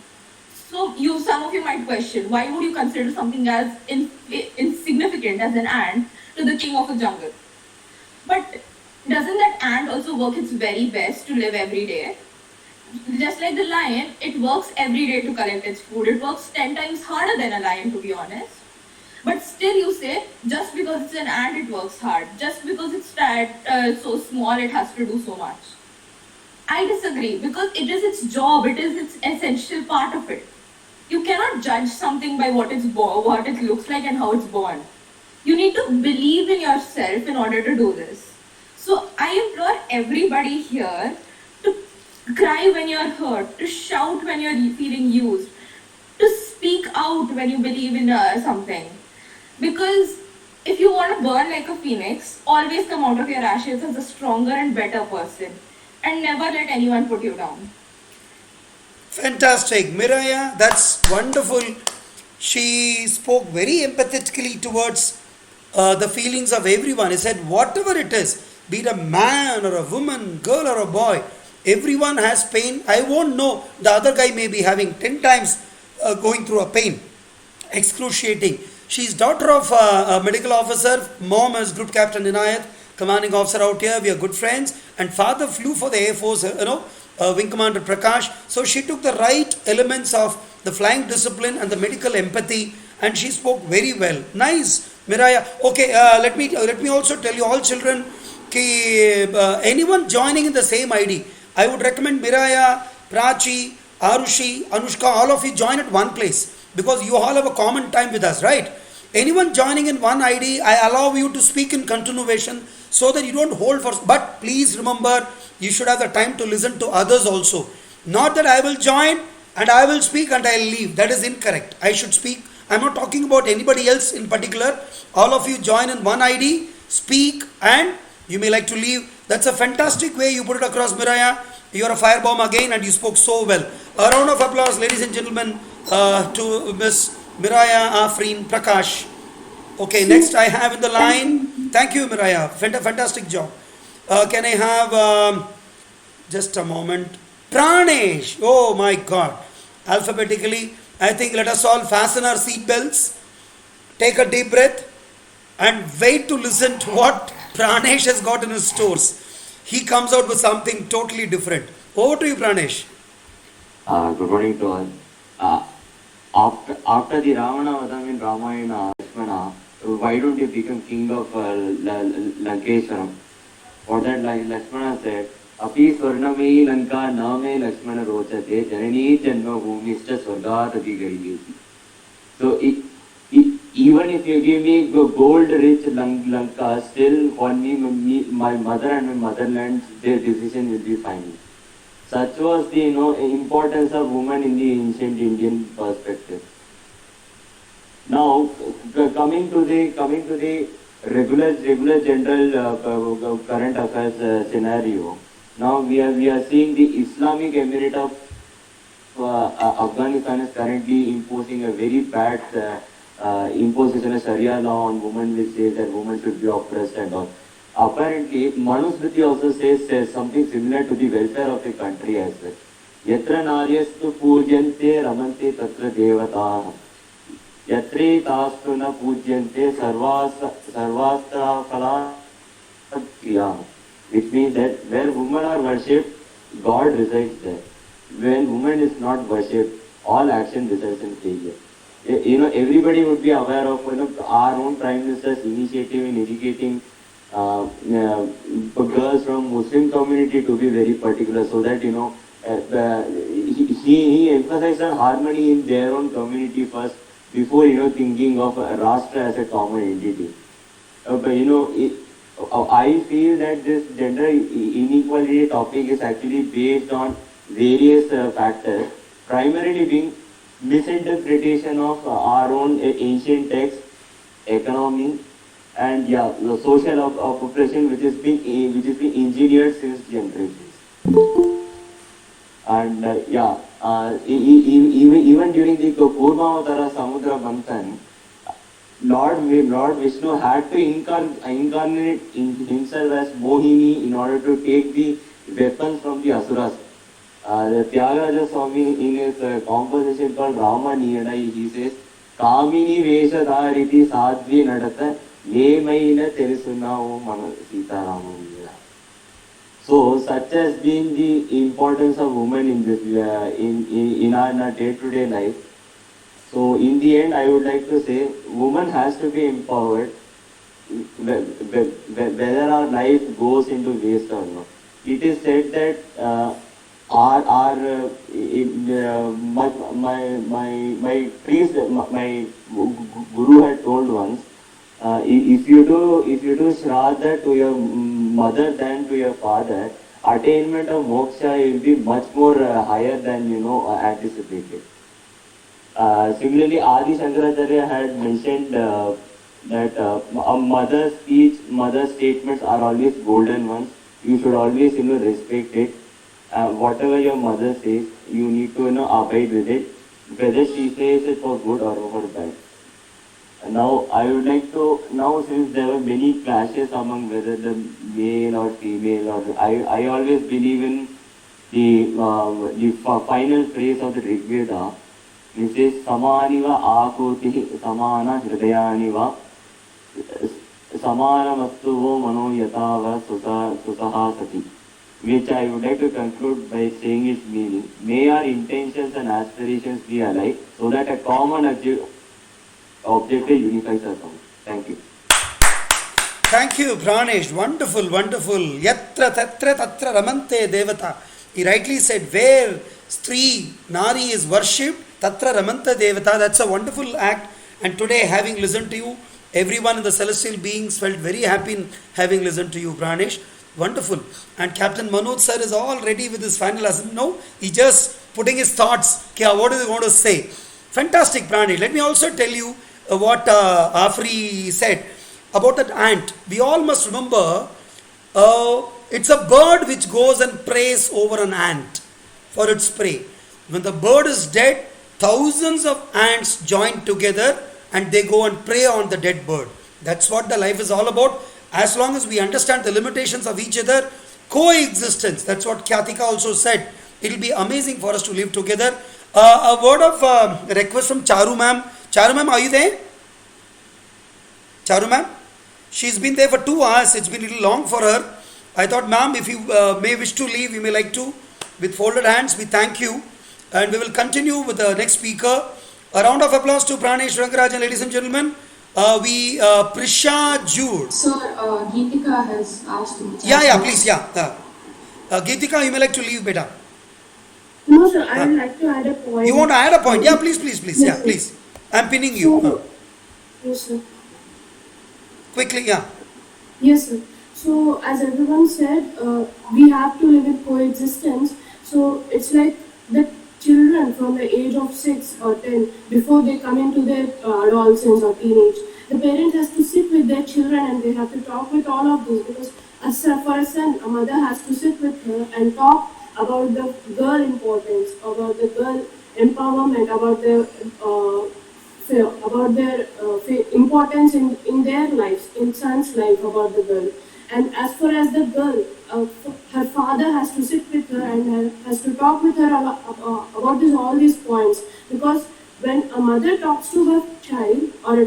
So some of you might question, why would you consider something as insignificant as an ant to the king of the jungle? But doesn't that ant also work its very best to live every day? Just like the lion, it works every day to collect its food. It works 10 times harder than a lion, to be honest. But still you say, just because it's an ant, it works hard. Just because it's so small, it has to do so much. I disagree, because it is its job, it is its essential part of it. You cannot judge something by what it looks like and how it's born. You need to believe in yourself in order to do this. So I implore everybody here to cry when you're hurt, to shout when you're feeling used, to speak out when you believe in something. Because if you want to burn like a phoenix, always come out of your ashes as a stronger and better person, and never let anyone put you down. Fantastic. Mireya, that's wonderful. She spoke very empathetically towards the feelings of everyone. He said, whatever it is, be it a man or a woman, girl or a boy, everyone has pain. I won't know. The other guy may be having 10 times going through a pain. Excruciating. She's daughter of a medical officer. Mom is Group Captain Inayat, commanding officer out here. We are good friends. And father flew for the Air Force, Wing Commander Prakash. So she took the right elements of the flying discipline and the medical empathy, and she spoke very well. Nice, Mireya. Okay, let me also tell you all children, anyone joining in the same ID, I would recommend Mireya, Prachi, Aarushi, Anushka, all of you join at one place because you all have a common time with us, right? Anyone joining in one ID, I allow you to speak in continuation so that you don't hold for. But please remember, you should have the time to listen to others also. Not that I will join and I will speak and I'll leave. That is incorrect. I should speak. I'm not talking about anybody else in particular. All of you join in one ID, speak, and you may like to leave. That's a fantastic way you put it across, Mireya. You're a firebomb again and you spoke so well. A round of applause, ladies and gentlemen, to Miss Mireya, Afreen, Prakash. Okay, next I have in the line. Thank you, Mireya. Fantastic job. Can I have just a moment? Pranesh. Oh my God. Alphabetically, I think let us all fasten our seat belts, take a deep breath, and wait to listen to what Pranesh has got in his stores. He comes out with something totally different. Over to you, Pranesh. Good morning to all. After the Ravana Vadam in Ramayana, Lakshmana, why don't you become king of Lankeshwaram? For that, like Lakshmana said, Api Swarnami Lanka Name Lakshmana Rochate Janani Janma Bhumishta Swargatati Gariyuti. So even if you give me gold rich Lanka, still for me, my mother and my motherland, their decision will be final. Such was the importance of women in the ancient Indian perspective. Now coming to the regular general current affairs scenario. Now we are seeing the Islamic Emirate of Afghanistan is currently imposing a very bad imposition of Sharia law on women, which says that women should be oppressed and all. Apparently, Manusmriti also says something similar to the welfare of the country as well. Yatra naryastu pujyante ramante tatra devata. Yatre tastu na pujyante sarvastra phala kriya. Which means that where women are worshipped, God resides there. When woman is not worshipped, all action results in failure. Everybody would be aware of our own Prime Minister's initiative in educating girls from Muslim community to be very particular, so that he emphasized on harmony in their own community first before thinking of Rashtra as a common entity. I feel that this gender inequality topic is actually based on various factors, primarily being misinterpretation of our own ancient texts, economy, and yeah, the social of oppression which is being engineered since generations. And even during the Kurmavatara Samudra Manthan, Lord Vishnu had to incarnate himself as Mohini in order to take the weapons from the Asuras. The Tyagaraja Swami in his composition called Rama Niyadai, he says, Kamini Veshadhariti Sadhvi Nadata Yemaina Terisuna Mana Sita Rama. So, such has been the importance of women in this in our day-to-day life. So, in the end, I would like to say, woman has to be empowered, whether our life goes into waste or not. It is said that my priest, my guru had told once, if you do Shraddha to your mother than to your father, attainment of moksha will be much more higher than anticipated. Similarly, Adi Shankaracharya had mentioned that a mother's speech, mother's statements are always golden ones. You should always respect it. Whatever your mother says, you need to abide with it, whether she says it for good or for bad. Now, I would like to, since there were many clashes among whether the male or female, or I always believe in the final phrase of the Rig Veda, which says, Samaniva Akuti Samana Hridayaniva Samana Mastuvo Mano Yatava Susaha Sati, which I would like to conclude by saying its meaning. May our intentions and aspirations be alike, so that a common objective unifies our sound. Thank you. Thank you, Pranesh. Wonderful, wonderful. Yatra tatra tatra ramante devata. He rightly said, where Stri, Nari is worshipped, tatra ramanta devata. That's a wonderful act. And today, having listened to you, everyone in the celestial beings felt very happy in having listened to you, Pranesh. Wonderful. And Captain Manoj sir is all ready with his final assessment. No, he's just putting his thoughts. What is he going to say? Fantastic, Pranesh. Let me also tell you what Afreen said about that ant. We all must remember, it's a bird which goes and preys over an ant for its prey. When the bird is dead, thousands of ants join together and they go and prey on the dead bird. That's what the life is all about. As long as we understand the limitations of each other, coexistence, that's what Khyatika also said. It will be amazing for us to live together. A word of request from Charu ma'am. Charu ma'am, are you there? Charu ma'am? She's been there for 2 hours. It's been a little long for her. I thought, ma'am, if you may wish to leave, you may like to. With folded hands, we thank you. And we will continue with the next speaker. A round of applause to Pranesh Rangarajan, ladies and gentlemen. Prisha Jude. Sir, Geethika has asked me. Yeah, please, Geethika, you may like to leave, beta. No, sir, I would like to add a point. You want to add a point? Yeah, please. Yes, Yeah, please. I'm pinning you. Yes, sir. Quickly, yeah. Yes, sir. So, as everyone said, we have to live in coexistence. So, it's like the children from the age of 6 or 10, before they come into their adolescence or teenage, the parent has to sit with their children and they have to talk with all of this, because for a son, a mother has to sit with her and talk about the girl importance, about the girl empowerment, about their importance in their lives, in son's life, about the girl. And as far as the girl, her father has to sit with her and has to talk with her about all these points. Because when a mother talks to her child, or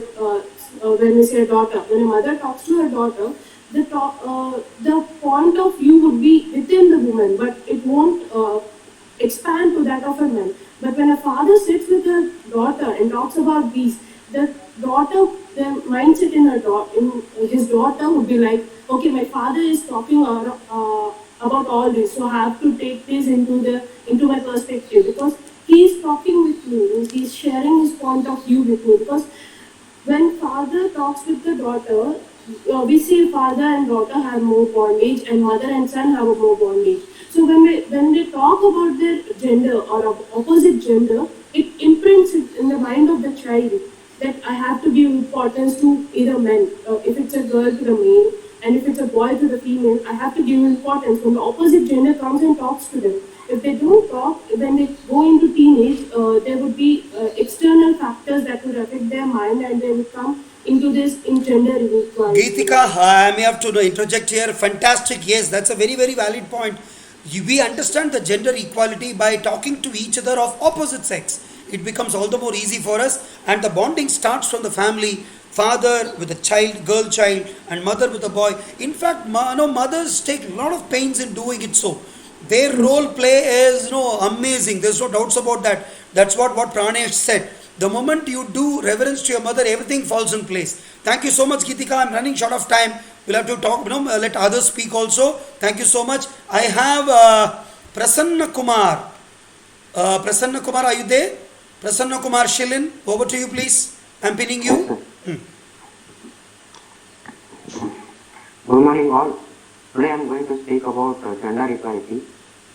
when we say a daughter, when a mother talks to her daughter, the point of view would be within the woman, but it won't expand to that of a man. But when a father sits with her daughter and talks about these, the mindset in his daughter would be like, okay, my father is talking about all this, so I have to take this into my perspective, because he is talking with me, he is sharing his point of view with me. Because when father talks with the daughter, we see father and daughter have more bondage, and mother and son have more bondage. So when they talk about their gender or opposite gender, it imprints it in the mind of the child. that I have to give importance to either men, if it's a girl to the male, and if it's a boy to the female, I have to give importance. When the opposite gender comes and talks to them, if they don't talk, when they go into teenage, there would be external factors that would affect their mind, and they would come into this in gender inequality. Geethika, I may have to interject here. Fantastic. Yes, that's a very, very valid point. We understand the gender equality by talking to each other of opposite sex. It becomes all the more easy for us, and the bonding starts from the family. Father with a child, girl child, and mother with a boy. In fact, mothers take a lot of pains in doing it so. Their role play is amazing. There's no doubts about that. That's what PrAMaYaS said. The moment you do reverence to your mother, everything falls in place. Thank you so much, Geethika. I'm running short of time. We'll have to talk, let others speak also. Thank you so much. I have Prasanna Kumar. Prasanna Kumar, are you there? Prasanna Kumar Shilin, over to you, please. I'm pinning you. Good morning, all. Today I am going to speak about gender equality.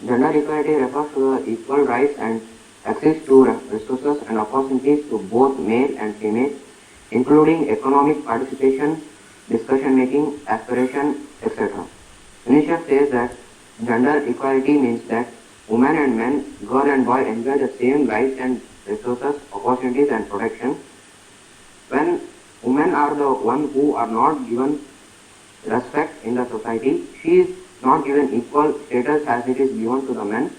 Gender equality refers to the equal rights and access to resources and opportunities to both male and female, including economic participation, discussion making, aspiration, etc. UNICEF says that gender equality means that women and men, girl and boy enjoy the same rights and resources, opportunities and protection. When women are the ones who are not given respect in the society, she is not given equal status as it is given to the men.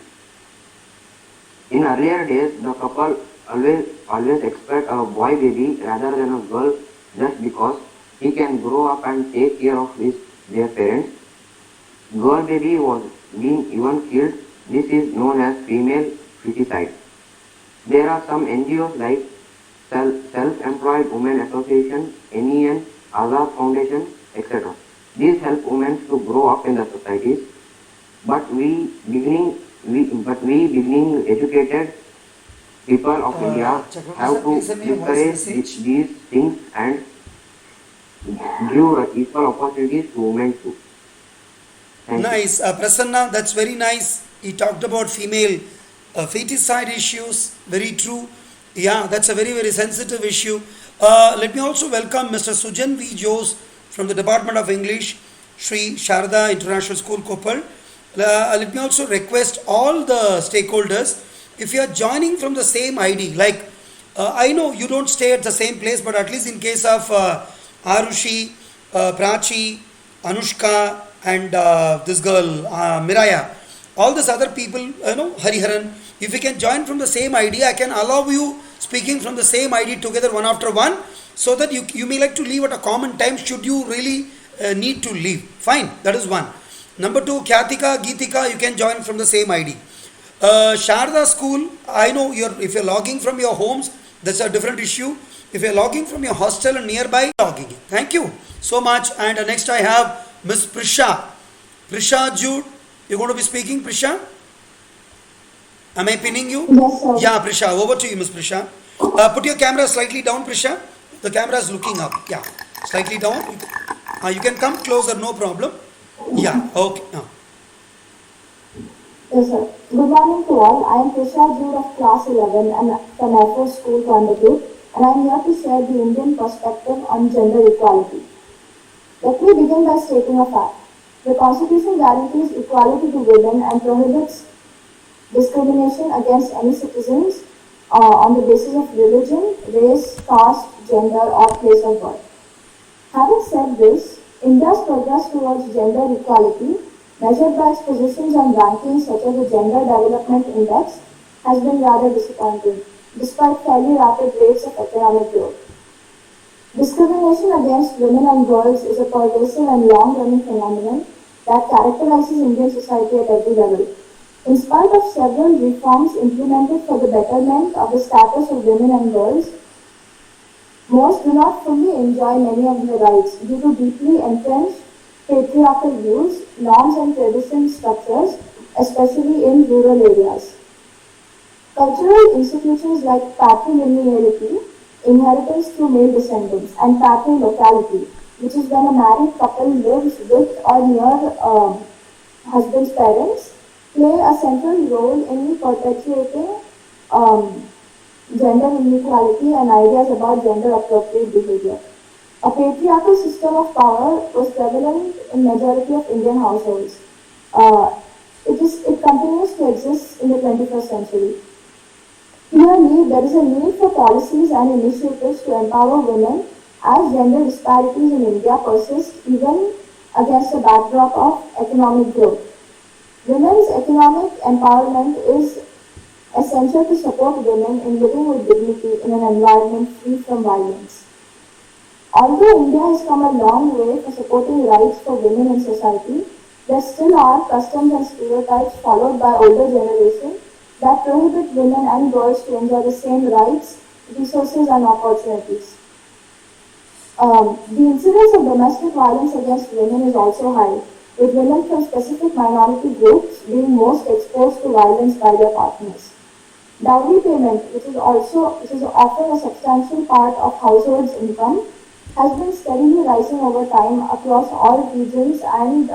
In earlier days, the couple always expect a boy baby rather than a girl just because he can grow up and take care of their parents. Girl baby was being even killed. This is known as female feticide. There are some NGOs like Self-Employed Women Association, NEN, Azad Foundation, etc. These help women to grow up in the societies. But we beginning educated people of India have to discourage these things and give equal opportunities to women too. Nice. Prasanna, that's very nice. He talked about female feticide issues. Very true. Yeah, that's a very, very sensitive issue. Let me also welcome Mr. Sujan V. Jose from the Department of English, Sri Sharda International School, Koppal. Let me also request all the stakeholders, if you are joining from the same ID, like I know you don't stay at the same place, but at least in case of Aarushi, Prachi, Anushka, and this girl, Mireya, all these other people, Hariharan, if you can join from the same ID, I can allow you speaking from the same ID together one after one, so that you may like to leave at a common time should you really need to leave. Fine, that is one. Number two, Khyatika, Geethika, you can join from the same ID. Sharda School, I know if you're logging from your homes, that's a different issue. If you're logging from your hostel and nearby, logging in. Thank you so much. And next I have Miss Prisha. Prisha Jude, you're going to be speaking, Prisha? Am I pinning you? Yes, sir. Yeah, Prisha, over to you, Miss Prisha. Put your camera slightly down, Prisha. The camera is looking up. Yeah, slightly down. You can come closer, no problem. Yeah, okay. Yes, sir. Good morning to all. I am Prisha Jude of class 11 and from Air Force School, Coimbatore, and I am here to share the Indian perspective on gender equality. Let me begin by stating a fact. The Constitution guarantees equality to women and prohibits discrimination against any citizens on the basis of religion, race, caste, gender, or place of birth. Having said this, India's progress towards gender equality, measured by its positions on rankings such as the Gender Development Index, has been rather disappointing, despite fairly rapid rates of economic growth. Discrimination against women and girls is a pervasive and long-running phenomenon that characterizes Indian society at every level. In spite of several reforms implemented for the betterment of the status of women and girls, most do not fully enjoy many of their rights due to deeply entrenched patriarchal views, norms and tradition structures, especially in rural areas. Cultural institutions like patrilineality, inheritance through male descendants, and patrilocality, which is when a married couple lives with or near husband's parents, play a central role in perpetuating gender inequality, and ideas about gender appropriate behavior. A patriarchal system of power was prevalent in majority of Indian households. Uh, it continues to exist in the 21st century. Clearly, there is a need for policies and initiatives to empower women as gender disparities in India persist even against the backdrop of economic growth. Women's economic empowerment is essential to support women in living with dignity in an environment free from violence. Although India has come a long way for supporting rights for women in society, there still are customs and stereotypes followed by older generations that prohibit women and girls to enjoy the same rights, resources and opportunities. The incidence of domestic violence against women is also high, with women from specific minority groups being most exposed to violence by their partners. Dowry payment, which is often a substantial part of households' income, has been steadily rising over time across all regions and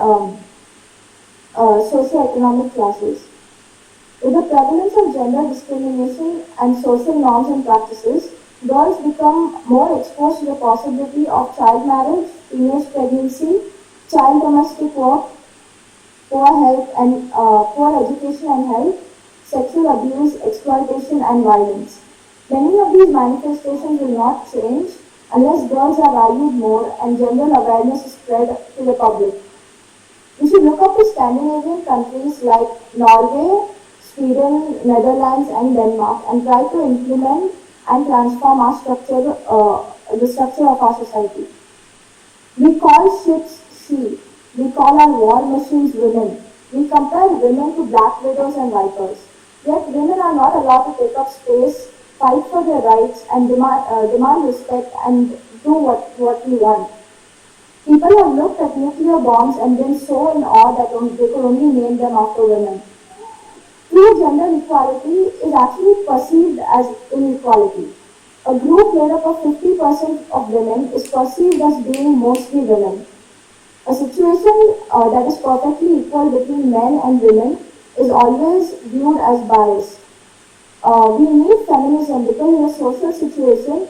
socio-economic classes. With the prevalence of gender discrimination and social norms and practices, girls become more exposed to the possibility of child marriage, teenage pregnancy, child domestic work, poor education and health, sexual abuse, exploitation and violence. Many of these manifestations will not change unless girls are valued more and gender awareness is spread to the public. We should look up to Scandinavian countries like Norway, Sweden, Netherlands and Denmark and try to implement and transform the structure of our society. We call ships she. We call our war machines women. We compare women to black widows and vipers. Yet women are not allowed to take up space, fight for their rights and demand respect and do what we want. People have looked at nuclear bombs and been so in awe that they could only name them after women. True gender equality is actually perceived as inequality. A group made up of 50% of women is perceived as being mostly women. A situation that is perfectly equal between men and women is always viewed as biased. We need feminism because in a social situation,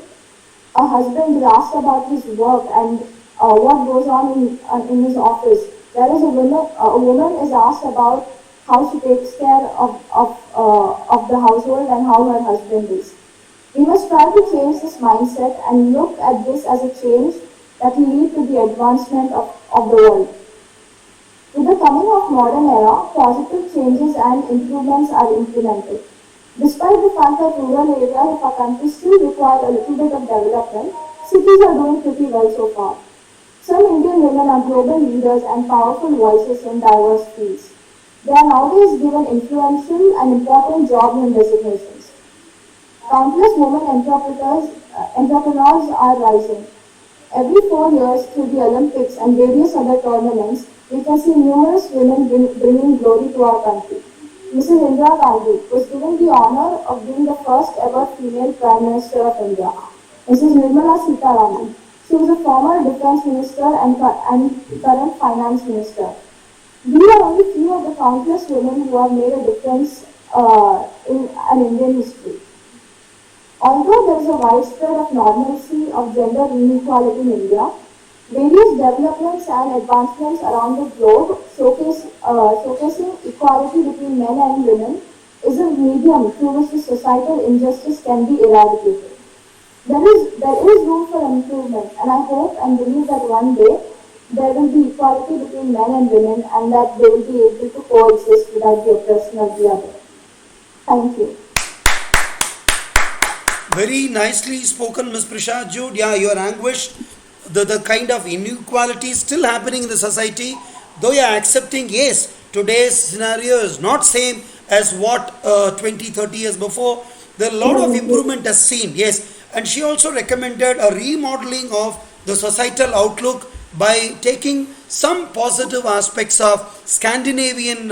a husband is asked about his work and what goes on in his office, whereas a woman is asked about how she takes care of the household and how her husband is. We must try to change this mindset and look at this as a change that will lead to the advancement of the world. With the coming of modern era, positive changes and improvements are implemented. Despite the fact that rural areas of our country still require a little bit of development, cities are doing pretty well so far. Some Indian women are global leaders and powerful voices in diverse fields. They are nowadays given influential and important jobs and designations. Countless women entrepreneurs are rising. Every 4 years through the Olympics and various other tournaments, we can see numerous women bringing glory to our country. Mrs. Indira Gandhi was given the honor of being the first ever female Prime Minister of India. Mrs. Nirmala Sitaraman. She was a former Defence Minister and current Finance Minister. These are only few of the countless women who have made a difference in an Indian history. Although there is a widespread of normalcy of gender inequality in India, various developments and advancements around the globe showcasing equality between men and women is a medium through which the societal injustice can be eradicated. There is room for improvement, and I hope and believe that one day there will be equality between men and women and that they will be able to coexist without the oppression of the other. Thank you. Very nicely spoken, Ms. Prashad Jude. Yeah, you are anguished. The kind of inequality is still happening in the society. Though you are accepting, yes, today's scenario is not same as what 20, 30 years before. There are a lot of improvement as seen, yes. And she also recommended a remodeling of the societal outlook by taking some positive aspects of Scandinavian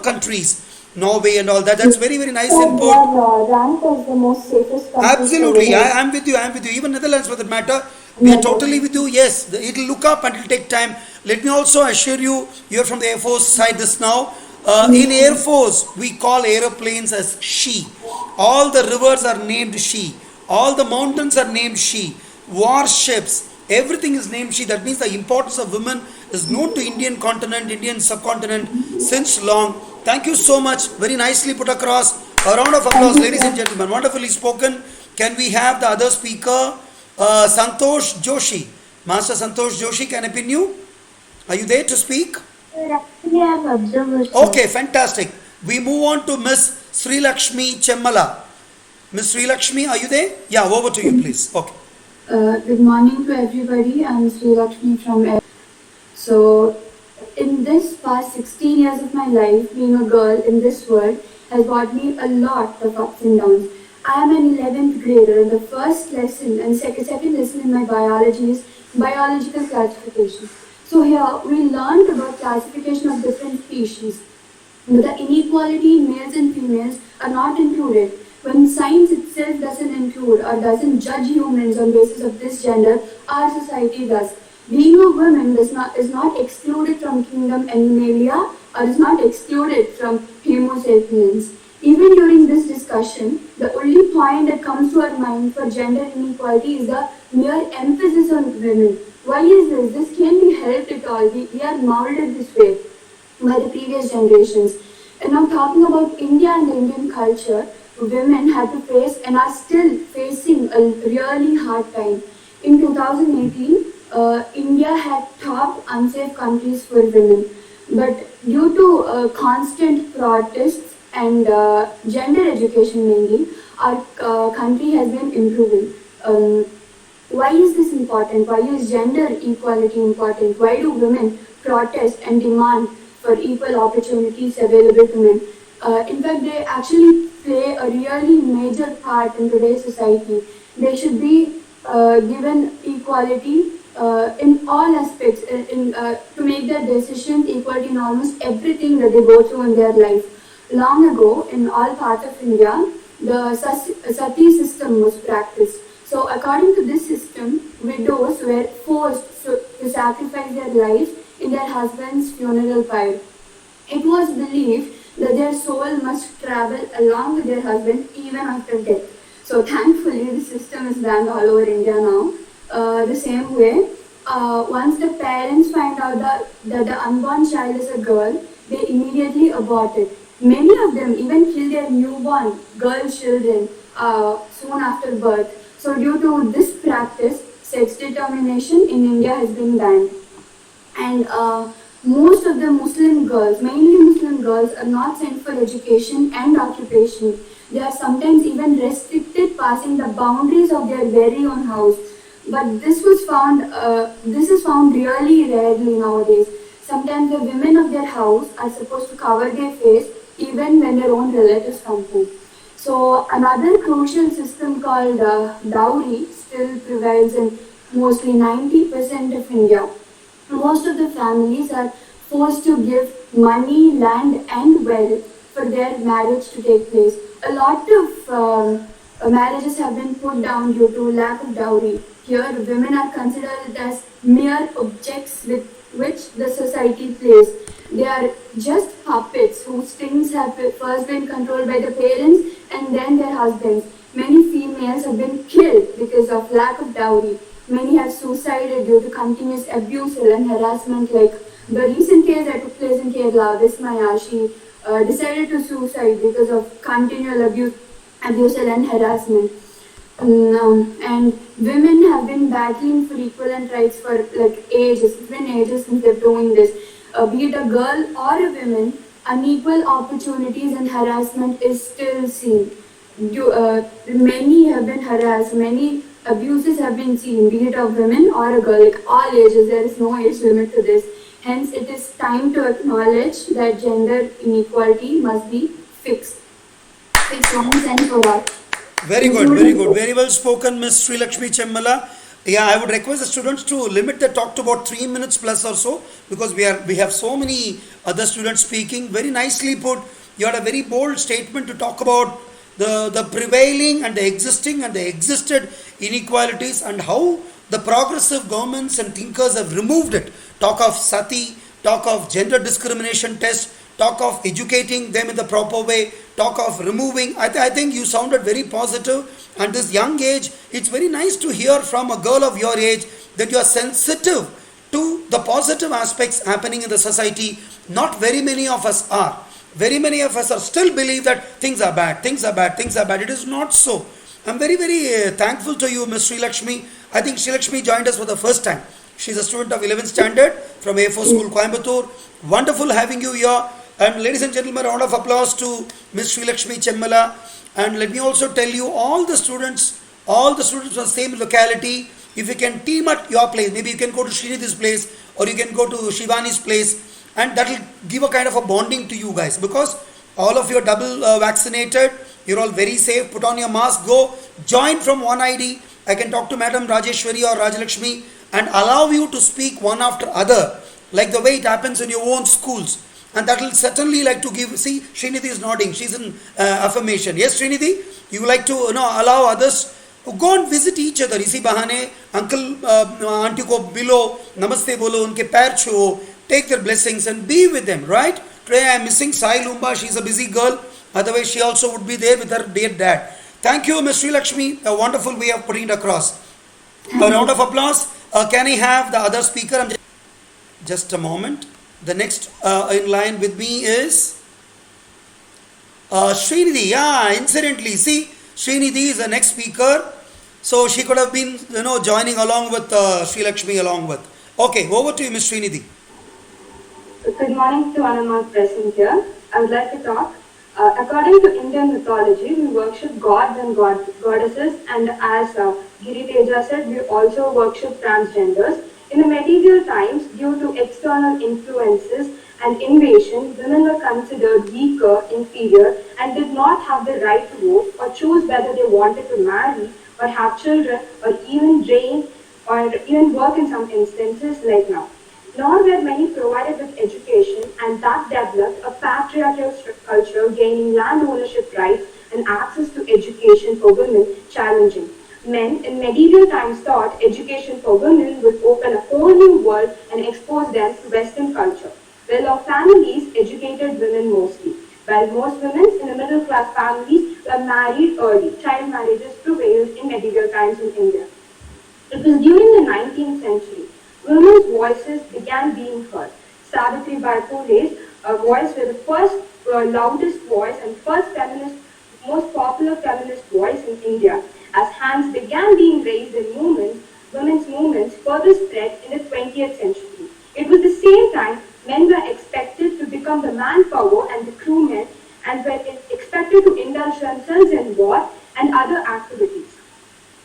countries, Norway and all that. That's very, very nice input. We are ranked as the most safest country. Absolutely, I am with you. Even Netherlands for that matter. We are totally with you. Yes, it will look up and it will take time. Let me also assure you, you are from the Air Force side this now. In Air Force, we call aeroplanes as she. All the rivers are named she. All the mountains are named she. Warships, everything is named she. That means the importance of women is known to Indian continent, Indian subcontinent since long. Thank you so much. Very nicely put across. A round of applause, ladies and gentlemen. Wonderfully spoken. Can we have the other speaker, Santosh Joshi? Master Santosh Joshi, can I pin you? Are you there to speak? Actually, I have observed. Okay, fantastic. We move on to Miss Sri Lakshmi Chemmala. Miss Sri Lakshmi, are you there? Yeah, over to you, please. Okay. Good morning to everybody. I'm Sri Lakshmi from. So, in this past 16 years of my life, being a girl in this world has brought me a lot of ups and downs. I am an 11th grader, and the first lesson and second lesson in my biology is biological classification. So here we learned about classification of different species. But the inequality in males and females are not included. When science itself doesn't include or doesn't judge humans on basis of this gender, our society does. Being a woman is not excluded from kingdom Animalia or is not excluded from Homo sapiens. Even during this discussion, the only point that comes to our mind for gender inequality is the mere emphasis on women. Why is this? This can't be helped at all. We are molded this way by the previous generations. And now talking about India and the Indian culture, women had to face and are still facing a really hard time. In 2018, India had top unsafe countries for women. But due to constant protests and gender education mainly, our country has been improving. Why is this important? Why is gender equality important? Why do women protest and demand for equal opportunities available to men? In fact, they actually play a really major part in today's society. They should be given equality in all aspects, to make their decisions, equality in almost everything that they go through in their life. Long ago, in all parts of India, the sati system was practiced. So according to this system, widows were forced to sacrifice their lives in their husband's funeral pyre. It was believed that their soul must travel along with their husband even after death. So thankfully, the system is banned all over India now. The same way, once the parents find out that the unborn child is a girl, they immediately abort it. Many of them even kill their newborn girl children soon after birth. So due to this practice, sex determination in India has been banned. And most of the Muslim girls, mainly Muslim girls, are not sent for education and occupation. They are sometimes even restricted passing the boundaries of their very own house. But this is found really rarely nowadays. Sometimes the women of their house are supposed to cover their face even when their own relatives come home. So another crucial system called dowry still prevails in mostly 90% of India. Most of the families are forced to give money, land and wealth for their marriage to take place. A lot of marriages have been put down due to lack of dowry. Here, women are considered as mere objects with which the society plays. They are just puppets whose strings have first been controlled by the parents and then their husbands. Many females have been killed because of lack of dowry. Many have suicided due to continuous abuse and harassment. Like the recent case that took place in Kerala, Vismaya, she decided to suicide because of continual abuse and harassment. And women have been battling for equivalent rights for ages. It's been ages since they're doing this. Be it a girl or a woman, unequal opportunities and harassment is still seen. Many have been harassed, many abuses have been seen, be it of women or a girl, all ages. There is no age limit to this. Hence, it is time to acknowledge that gender inequality must be fixed. Fixed once and for all. Very good, very good. Very well spoken, Miss Sri Lakshmi Chemmala. Yeah, I would request the students to limit the talk to about 3 minutes plus or so, because we have so many other students speaking. Very nicely put. You had a very bold statement to talk about the prevailing and the existing and the existed inequalities and how the progressive governments and thinkers have removed it. Talk of sati, talk of gender discrimination test, talk of educating them in the proper way, talk of removing. I think you sounded very positive. At this young age, it's very nice to hear from a girl of your age that you are sensitive to the positive aspects happening in the society. Not very many of us are. Very many of us are still believe that things are bad, things are bad, things are bad. It is not so. I'm very, very thankful to you, Ms. Sri Lakshmi. I think Sri Lakshmi joined us for the first time. She's a student of 11th standard from A4 School, Coimbatore. Wonderful having you here. And ladies and gentlemen, a round of applause to Ms. Sri Lakshmi Chemmala. And let me also tell you, all the students from the same locality, if you can team at your place, maybe you can go to Srinidhi's place or you can go to Shivani's place, and that will give a kind of a bonding to you guys, because all of you are double vaccinated, you're all very safe. Put on your mask, go join from one ID. I can talk to Madam Rajeshwari or Rajalakshmi and allow you to speak one after other, like the way it happens in your own schools. And that will certainly like to give. See, Srinidhi is nodding. She's in affirmation. Yes, Srinidhi, you would like to allow others to go and visit each other. Isi bahane, uncle, auntie ko below, namaste bolo, unke pair chho, take their blessings and be with them, right? Today I am missing Sai Lumba. She's a busy girl. Otherwise, she also would be there with her dear dad. Thank you, Ms. Sri Lakshmi. A wonderful way of putting it across. A round of applause. Can I have the other speaker? Just a moment. The next in line with me is Srinidhi. Yeah, incidentally, see, Srinidhi is the next speaker. So she could have been, joining along with Sri Lakshmi along with. Okay, over to you, Ms. Srinidhi. Good morning to one of my present here. I would like to talk. According to Indian mythology, we worship gods and goddesses, and as Giri Teja said, we also worship transgenders. In the medieval times, due to external influences and invasion, women were considered weaker, inferior, and did not have the right to vote or choose whether they wanted to marry or have children or even reign or even work in some instances like now. Nor were many provided with education, and that developed a patriarchal culture, gaining land ownership rights and access to education for women challenging. Men in medieval times thought education for women would open a whole new world and expose them to Western culture. Well-off families educated women mostly, while most women in the middle-class families were married early. Child marriages prevailed in medieval times in India. It was during the 19th century women's voices began being heard. Savitribai Phule's voice was the first loudest voice and first feminist, most popular feminist voice in India. As hands began being raised in movements, women's movements further spread in the 20th century. It was the same time men were expected to become the manpower and the crewmen, and were expected to indulge themselves in war and other activities.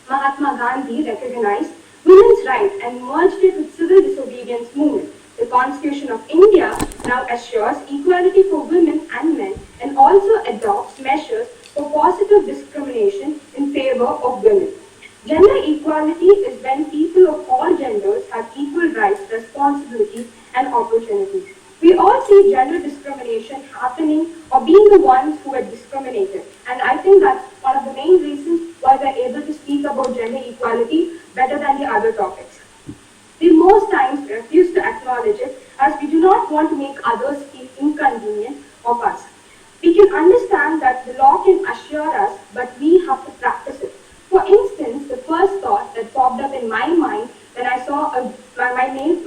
Mahatma Gandhi recognized women's rights and merged it with civil disobedience movement. The Constitution of India now assures equality for women and men and also adopts measures for positive discrimination in favor of women. Gender equality is when people of all genders have equal rights, responsibilities, and opportunities. We all see gender discrimination happening or being the ones who are discriminated. And I think that's one of the main reasons why we're able to speak about gender equality better than the other topics. We most times refuse to acknowledge it as we do not want to make others feel inconvenient of us. We can understand that the law can assure us, but we have to practice it. For instance, the first thought that popped up in my mind when I saw my male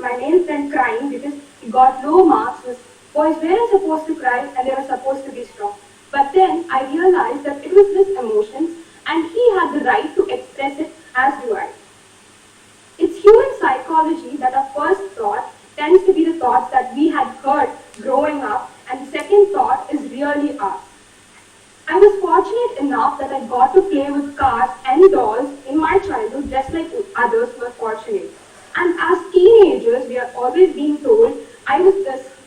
friend crying because he got low marks was, boys weren't supposed to cry and they were supposed to be strong. But then I realized that it was his emotions and he had the right to express it, as do I. It's human psychology that our first thought tends to be the thoughts that we had heard growing up, and the second thought is really ours. I was fortunate enough that I got to play with cars and dolls in my childhood just like others were fortunate. And as teenagers, we are always being told,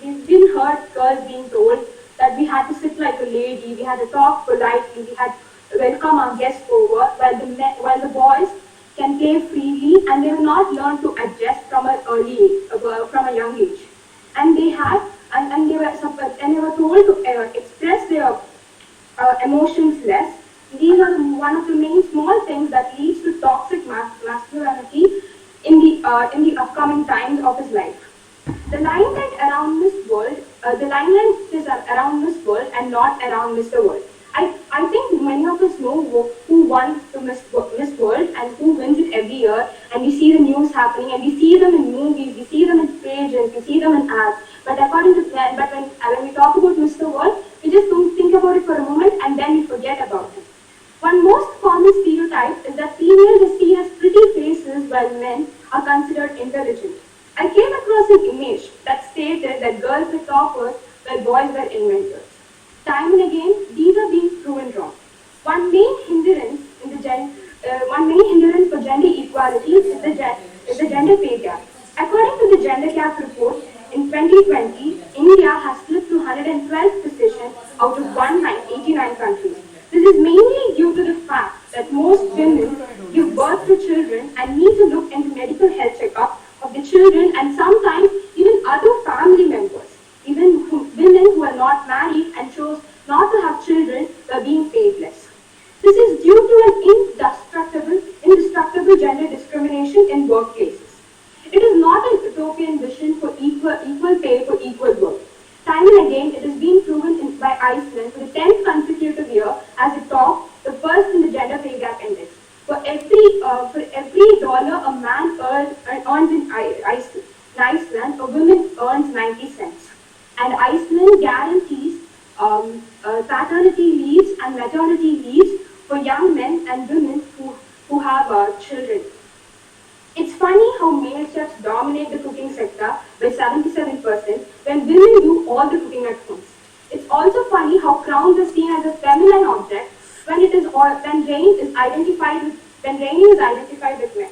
we've been heard girls being told that we had to sit like a lady, we had to talk politely, we had to welcome our guests over, while the boys can play freely and they will not learn to adjust from an early age, from a young age. And they were told to express their emotions less. These are one of the main small things that leads to toxic masculinity in the upcoming times of his life. The limelight around this world, the limelight is around Mr. World. I think many of us know who won the Miss World and who wins it every year, and we see the news happening, and we see them in movies, we see them in pages, we see them in ads. But when we talk about Mr. World, we just don't think about it for a moment and then we forget about it. One most common stereotype is that females are seen as pretty faces while men are considered intelligent. I came across an image that stated that girls were toppers while boys were inventors. Time and again, these are being proven wrong. One main hindrance for gender equality is the gender pay gap. According to the Gender Gap report, in 2020, India has slipped to 112th position out of 189 countries. This is mainly due to the fact that most women give birth to children and need to look into medical health checkup of the children and sometimes even other family members. Even women who are not married and chose not to have children are being paid less. This is due to an indestructible gender discrimination in workplaces. It is not an utopian vision for equal pay for equal work. Time and again, it has been proven by Iceland for the 10th consecutive year as it topped the first in the gender pay gap index. For every dollar a man earns in Iceland, a woman earns 90 cents. And Iceland guarantees paternity leaves and maternity leaves for young men and women who have children. It's funny how male chefs dominate the cooking sector by 77% when women do all the cooking at home. It's also funny how crowns are seen as a feminine object when reigning is identified with men.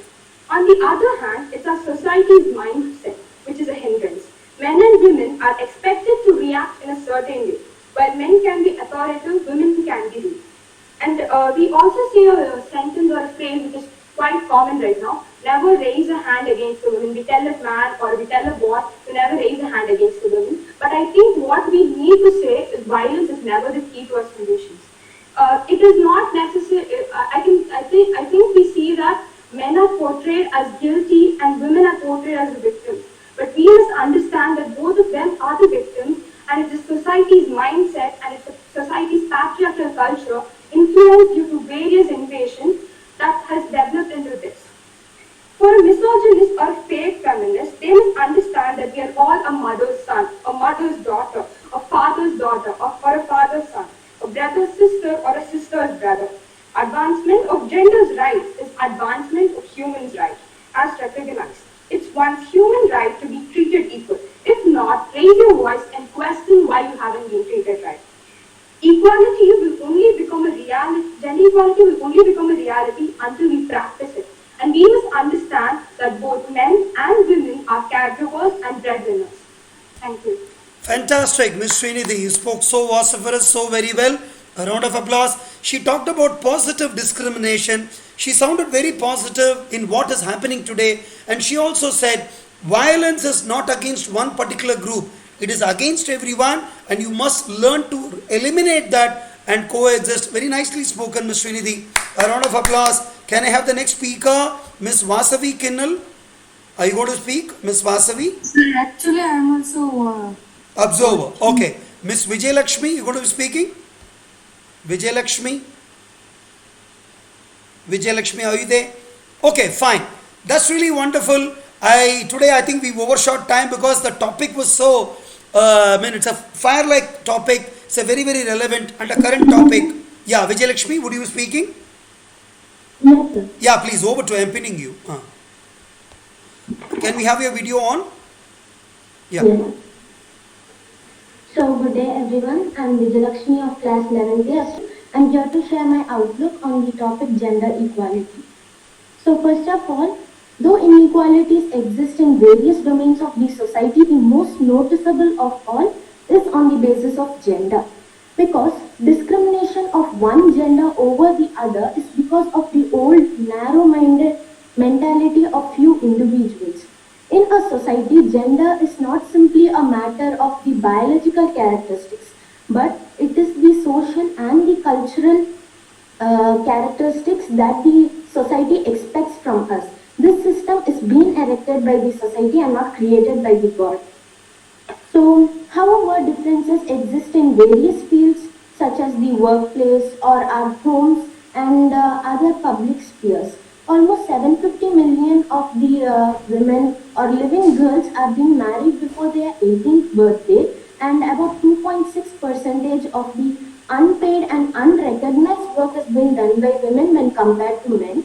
On the other hand, it's our society's mindset which is a hindrance. Men and women are expected to react in a certain way. While men can be authoritative, women can be rude. And we also see a sentence or a phrase which is quite common right now. Never raise a hand against a woman. We tell a man or we tell a boy to never raise a hand against a woman. But I think what we need to say is violence is never the key to our solutions. It is not necessary. I think we see that men are portrayed as guilty and women are portrayed as the victims. But we must understand that both of them are the victims, and it's the society's mindset and it's the society's patriarchal culture influenced due to various invasions that has developed into this. For a misogynist or a fake feminist, they must understand that we are all a mother's son, a mother's daughter, a father's daughter, or a father's son, a brother's sister or a sister's brother. Advancement of gender's rights is advancement of humans' rights as recognized. It's one's human right to be treated equal. If not, raise your voice and question why you haven't been treated right. Equality will only become a reality, gender equality will only become a reality until we practice it. And we must understand that both men and women are caregivers and breadwinners. Thank you. Fantastic, Miss Srinidhi. You spoke so vociferous, so very well. A round of applause. She talked about positive discrimination. She sounded very positive in what is happening today. And she also said, violence is not against one particular group. It is against everyone, and you must learn to eliminate that and coexist. Very nicely spoken, Ms. Srinidhi. A round of applause. Can I have the next speaker, Ms. Vasavi Kinnal? Are you going to speak, Ms. Vasavi? Sir, actually, I am also observer. Okay. Ms. Vijay Lakshmi, you going to be speaking? Vijay Lakshmi? Vijay Lakshmi, are you there? Okay, fine. That's really wonderful. Today I think we overshot time because the topic was so, it's a fire-like topic. It's a very, very relevant and a current topic. Yeah, Vijay Lakshmi, would you be speaking? Yes, sir. Yeah, please, over to I'm pinning you. Can we have your video on? Yeah. Yes. So, good day everyone. I'm Vijay Lakshmi of class 11th. I'm here to share my outlook on the topic gender equality. So, first of all, though inequalities exist in various domains of the society, the most noticeable of all is on the basis of gender. Because discrimination of one gender over the other is because of the old narrow-minded mentality of few individuals. In a society, gender is not simply a matter of the biological characteristics, but it is the social and the cultural characteristics that the society expects from us. This system is being erected by the society and not created by the God. So, however, differences exist in various fields such as the workplace or our homes and other public spheres. Almost 750 million of the women or living girls are being married before their 18th birthday, and about 2.6 percentage of the unpaid and unrecognized work is being done by women when compared to men.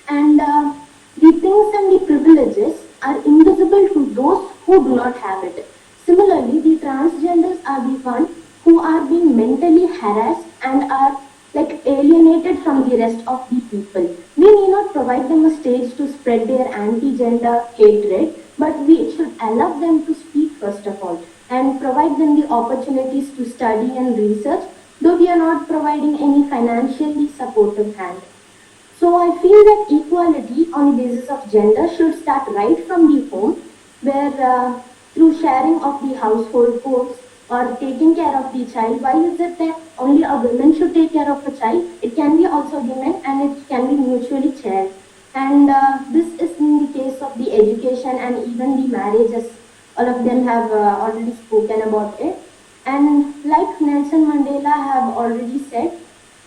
And the things and the privileges are invisible to those who do not have it. Similarly, the transgenders are the ones who are being mentally harassed and are like alienated from the rest of the people. We need not provide them a stage to spread their anti-gender hatred, but we should allow them to speak first of all and provide them the opportunities to study and research, though we are not providing any financially supportive hand. So I feel that equality on the basis of gender should start right from the home, where through sharing of the household chores or taking care of the child. Why is it that only a woman should take care of a child? It can be also the men, and it can be mutually shared. And this is in the case of the education and even the marriages. All of them have already spoken about it. And like Nelson Mandela have already said,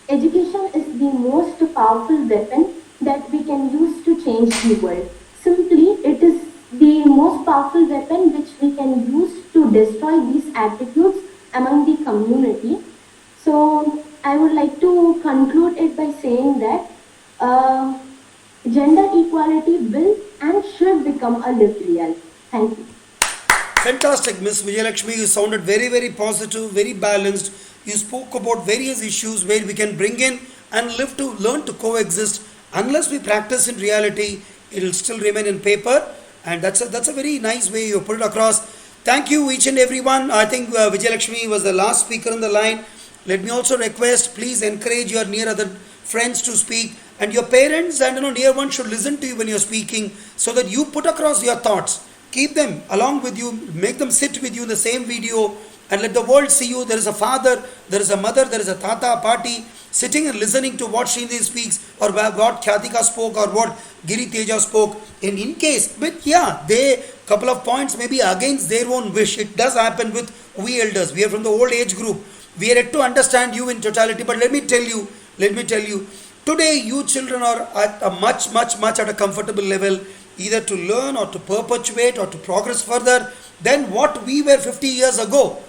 education is the most powerful weapon that we can use to change the world. Simply, it is the most powerful weapon which we can use to destroy these attitudes among the community. So, I would like to conclude it by saying that gender equality will and should become a lived reality. Thank you. Fantastic, Miss Vijayalakshmi. You sounded very, very positive, very balanced. You spoke about various issues where we can bring in and live to learn to coexist. Unless we practice in reality, it will still remain in paper. And that's a very nice way you put it across. Thank you, each and everyone. I think Vijayalakshmi was the last speaker on the line. Let me also request, please encourage your near other friends to speak, and your parents and near ones should listen to you when you're speaking, so that you put across your thoughts. Keep them along with you, make them sit with you in the same video, and let the world see you. There is a father, there is a mother, there is a tata, party, sitting and listening to what Srinidhi speaks, or what Khyatika spoke, or what Giri, Teja spoke. And in case, but yeah, they couple of points may be against their own wish. It does happen with we elders. We are from the old age group. We are yet to understand you in totality. But let me tell you, today you children are at a much at a comfortable level, either to learn or to perpetuate or to progress further than what we were 50 years ago.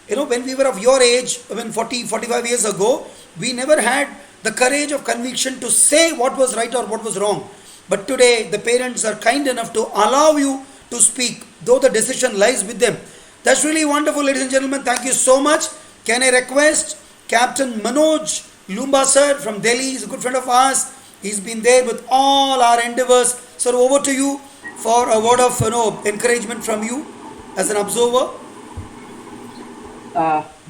When we were of your age, when 45 years ago, we never had the courage of conviction to say what was right or what was wrong. But today, the parents are kind enough to allow you to speak, though the decision lies with them. That's really wonderful, ladies and gentlemen. Thank you so much. Can I request Captain Manoj Lumba sir from Delhi? He's a good friend of ours. He's been there with all our endeavors. Sir, over to you for a word of encouragement from you as an observer.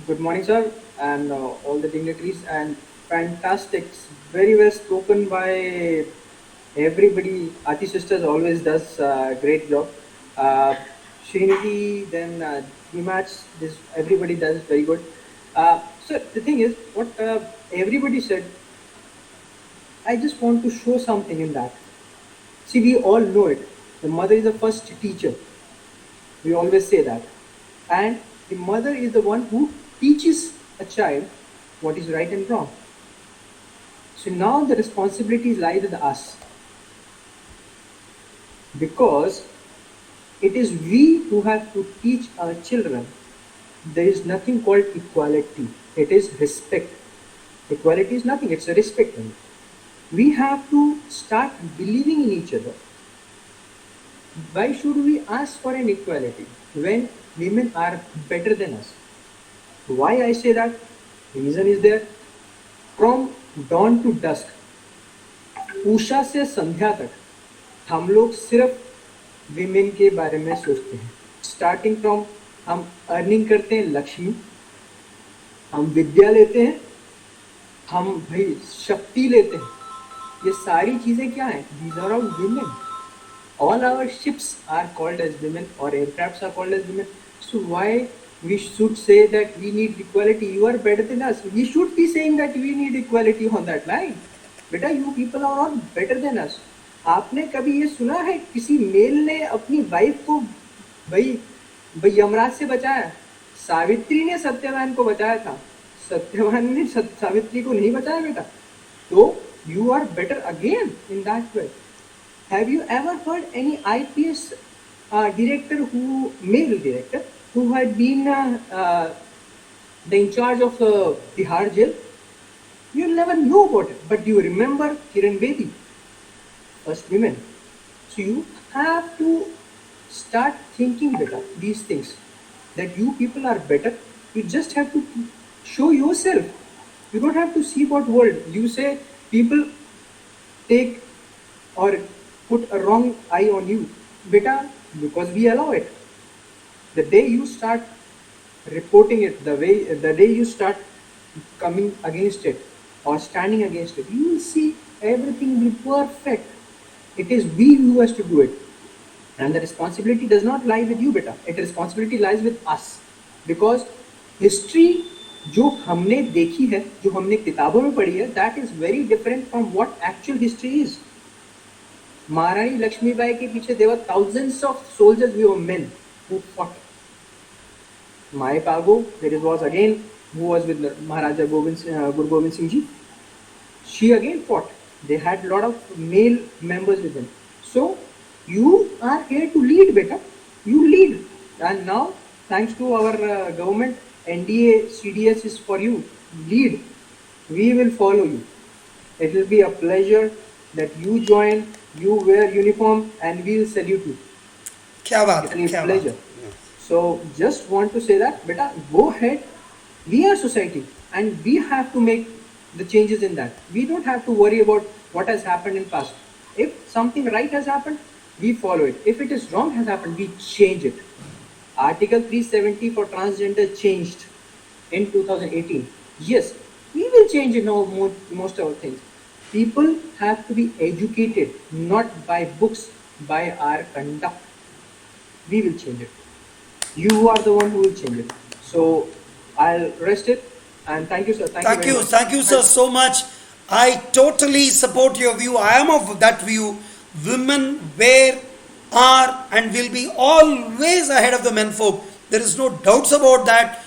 Good morning, sir, and all the dignitaries, and fantastic, very well spoken by everybody. Atthi sisters always does a great job. Srinidhi, then Dimats, everybody does very good. So the thing is, what everybody said, I just want to show something in that. See, we all know it. The mother is the first teacher. We always say that. And the mother is the one who teaches a child what is right and wrong. So now the responsibilities lie with us. Because it is we who have to teach our children. There is nothing called equality. It is respect. Equality is nothing. It's a respect. We have to start believing in each other. Why should we ask for an equality when women are better than us? Why I say that? Reason is there. From dawn to dusk, Usha से संध्या तक हम लोग सिर्फ women के बारे में सोचते हैं. स्टार्टिंग फ्रॉम हम अर्निंग करते हैं लक्ष्मी, हम विद्या लेते हैं, हम भाई शक्ति लेते हैं. ये सारी चीजें क्या हैं? These are all women. All our ships are called as women, or aircrafts are called as women. So why we should say that we need equality? You are better than us. We should be saying that we need equality on that line. बेटा, you people are all better than us. आपने कभी ये सुना है किसी mail ने अपनी wife को भाई यमराज से बचाया? सावित्री ने सत्यवान को बचाया था. सत्यवान ने सावित्री को नहीं बचाया बेटा, तो you are better again in that way. Have you ever heard any IPS director male director, who had been the in charge of Tihar jail? You never know about it, but you remember Kiran Bedi, first women. So you have to start thinking better these things, that you people are better. You just have to show yourself. You don't have to see what world. You say people take or put a wrong eye on you, beta, because we allow it. The day you start reporting it, the day you start coming against it or standing against it, you will see everything will be perfect. It is we who has to do it, and the responsibility does not lie with you, beta. It responsibility lies with us, because history जो हमने देखी है, जो हमने किताबों में पढ़ी है, that is very different from what actual history is. महारानी लक्ष्मीबाई के पीछे there were thousands of soldiers, we were men who fought. Mai Pago, that was again who was with Maharaja Guru Gobind Singh Ji. She again fought. They had a lot of male members with them. So you are here to lead, beta. You lead, and now thanks to our government, NDA CDS is for you. Lead. We will follow you. It will be a pleasure that you join, you wear uniform, and we will salute you. Kya baat, it will be a pleasure. So just want to say that, beta, go ahead. We are society, and we have to make the changes in that. We don't have to worry about what has happened in past. If something right has happened, we follow it. If it is wrong has happened, we change it. Article 370 for transgender changed in 2018. Yes, we will change it now, most of our things. People have to be educated, not by books, by our conduct. We will change it. You are the one who will change it. So I'll rest it, and thank you, sir. Thank you, sir, so much. I totally support your view. I am of that view. Women were, are, and will be always ahead of the men folk. There is no doubts about that.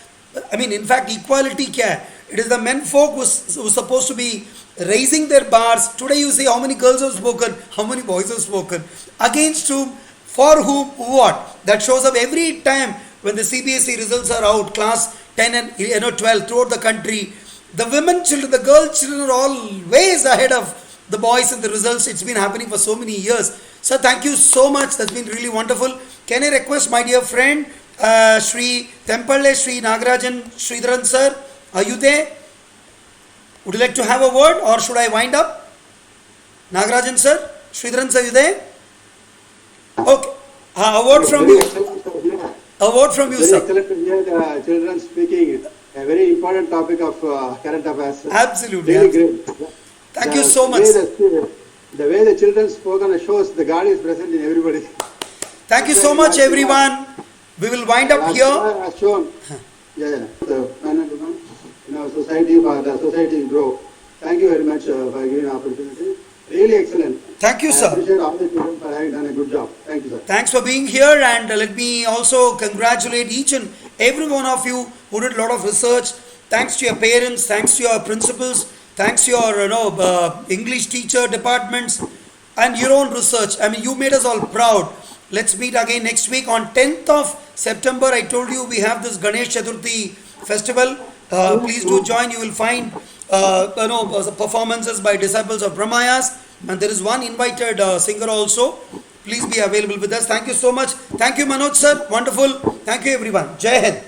I mean, in fact, equality kya hai? It is the men folk who supposed to be raising their bars. Today you see how many girls have spoken, how many boys have spoken. Against whom, for whom, what? That shows up every time when the CBSE results are out, class 10 and 12 throughout the country. The women children, the girl children are always ahead of the boys in the results. It's been happening for so many years. Sir, thank you so much. That's been really wonderful. Can I request my dear friend, Sri Tempalle, Sri Nagarajan, Sridharan sir, are you there? Would you like to have a word, or should I wind up? Nagarajan sir, Sridharan sir, are you there? Okay. A word from you. A word from you, sir. Excellent to hear the children speaking. A very important topic of current affairs. Absolutely. Really great. Thank you so much. The way the children spoke on the shows, the God is present in everybody. Thank you so much, everyone. We will wind up here. As shown, the in our society, the society grow. Thank you very much for giving the opportunity. Really excellent. Thank you, sir. I appreciate all the students for having done a good job. Thank you, sir. Thanks for being here, and let me also congratulate each and every one of you who did a lot of research. Thanks to your parents, thanks to your principals, thanks to your English teacher departments, and your own research. I mean, you made us all proud. Let's meet again next week on 10th of September. I told you we have this Ganesh Chaturthi festival. Please do join. You will find performances by disciples of PrAMaYaS, and there is one invited singer also. Please be available with us. Thank you so much. Thank you, Manoj sir. Wonderful. Thank you, everyone. Jai Hind.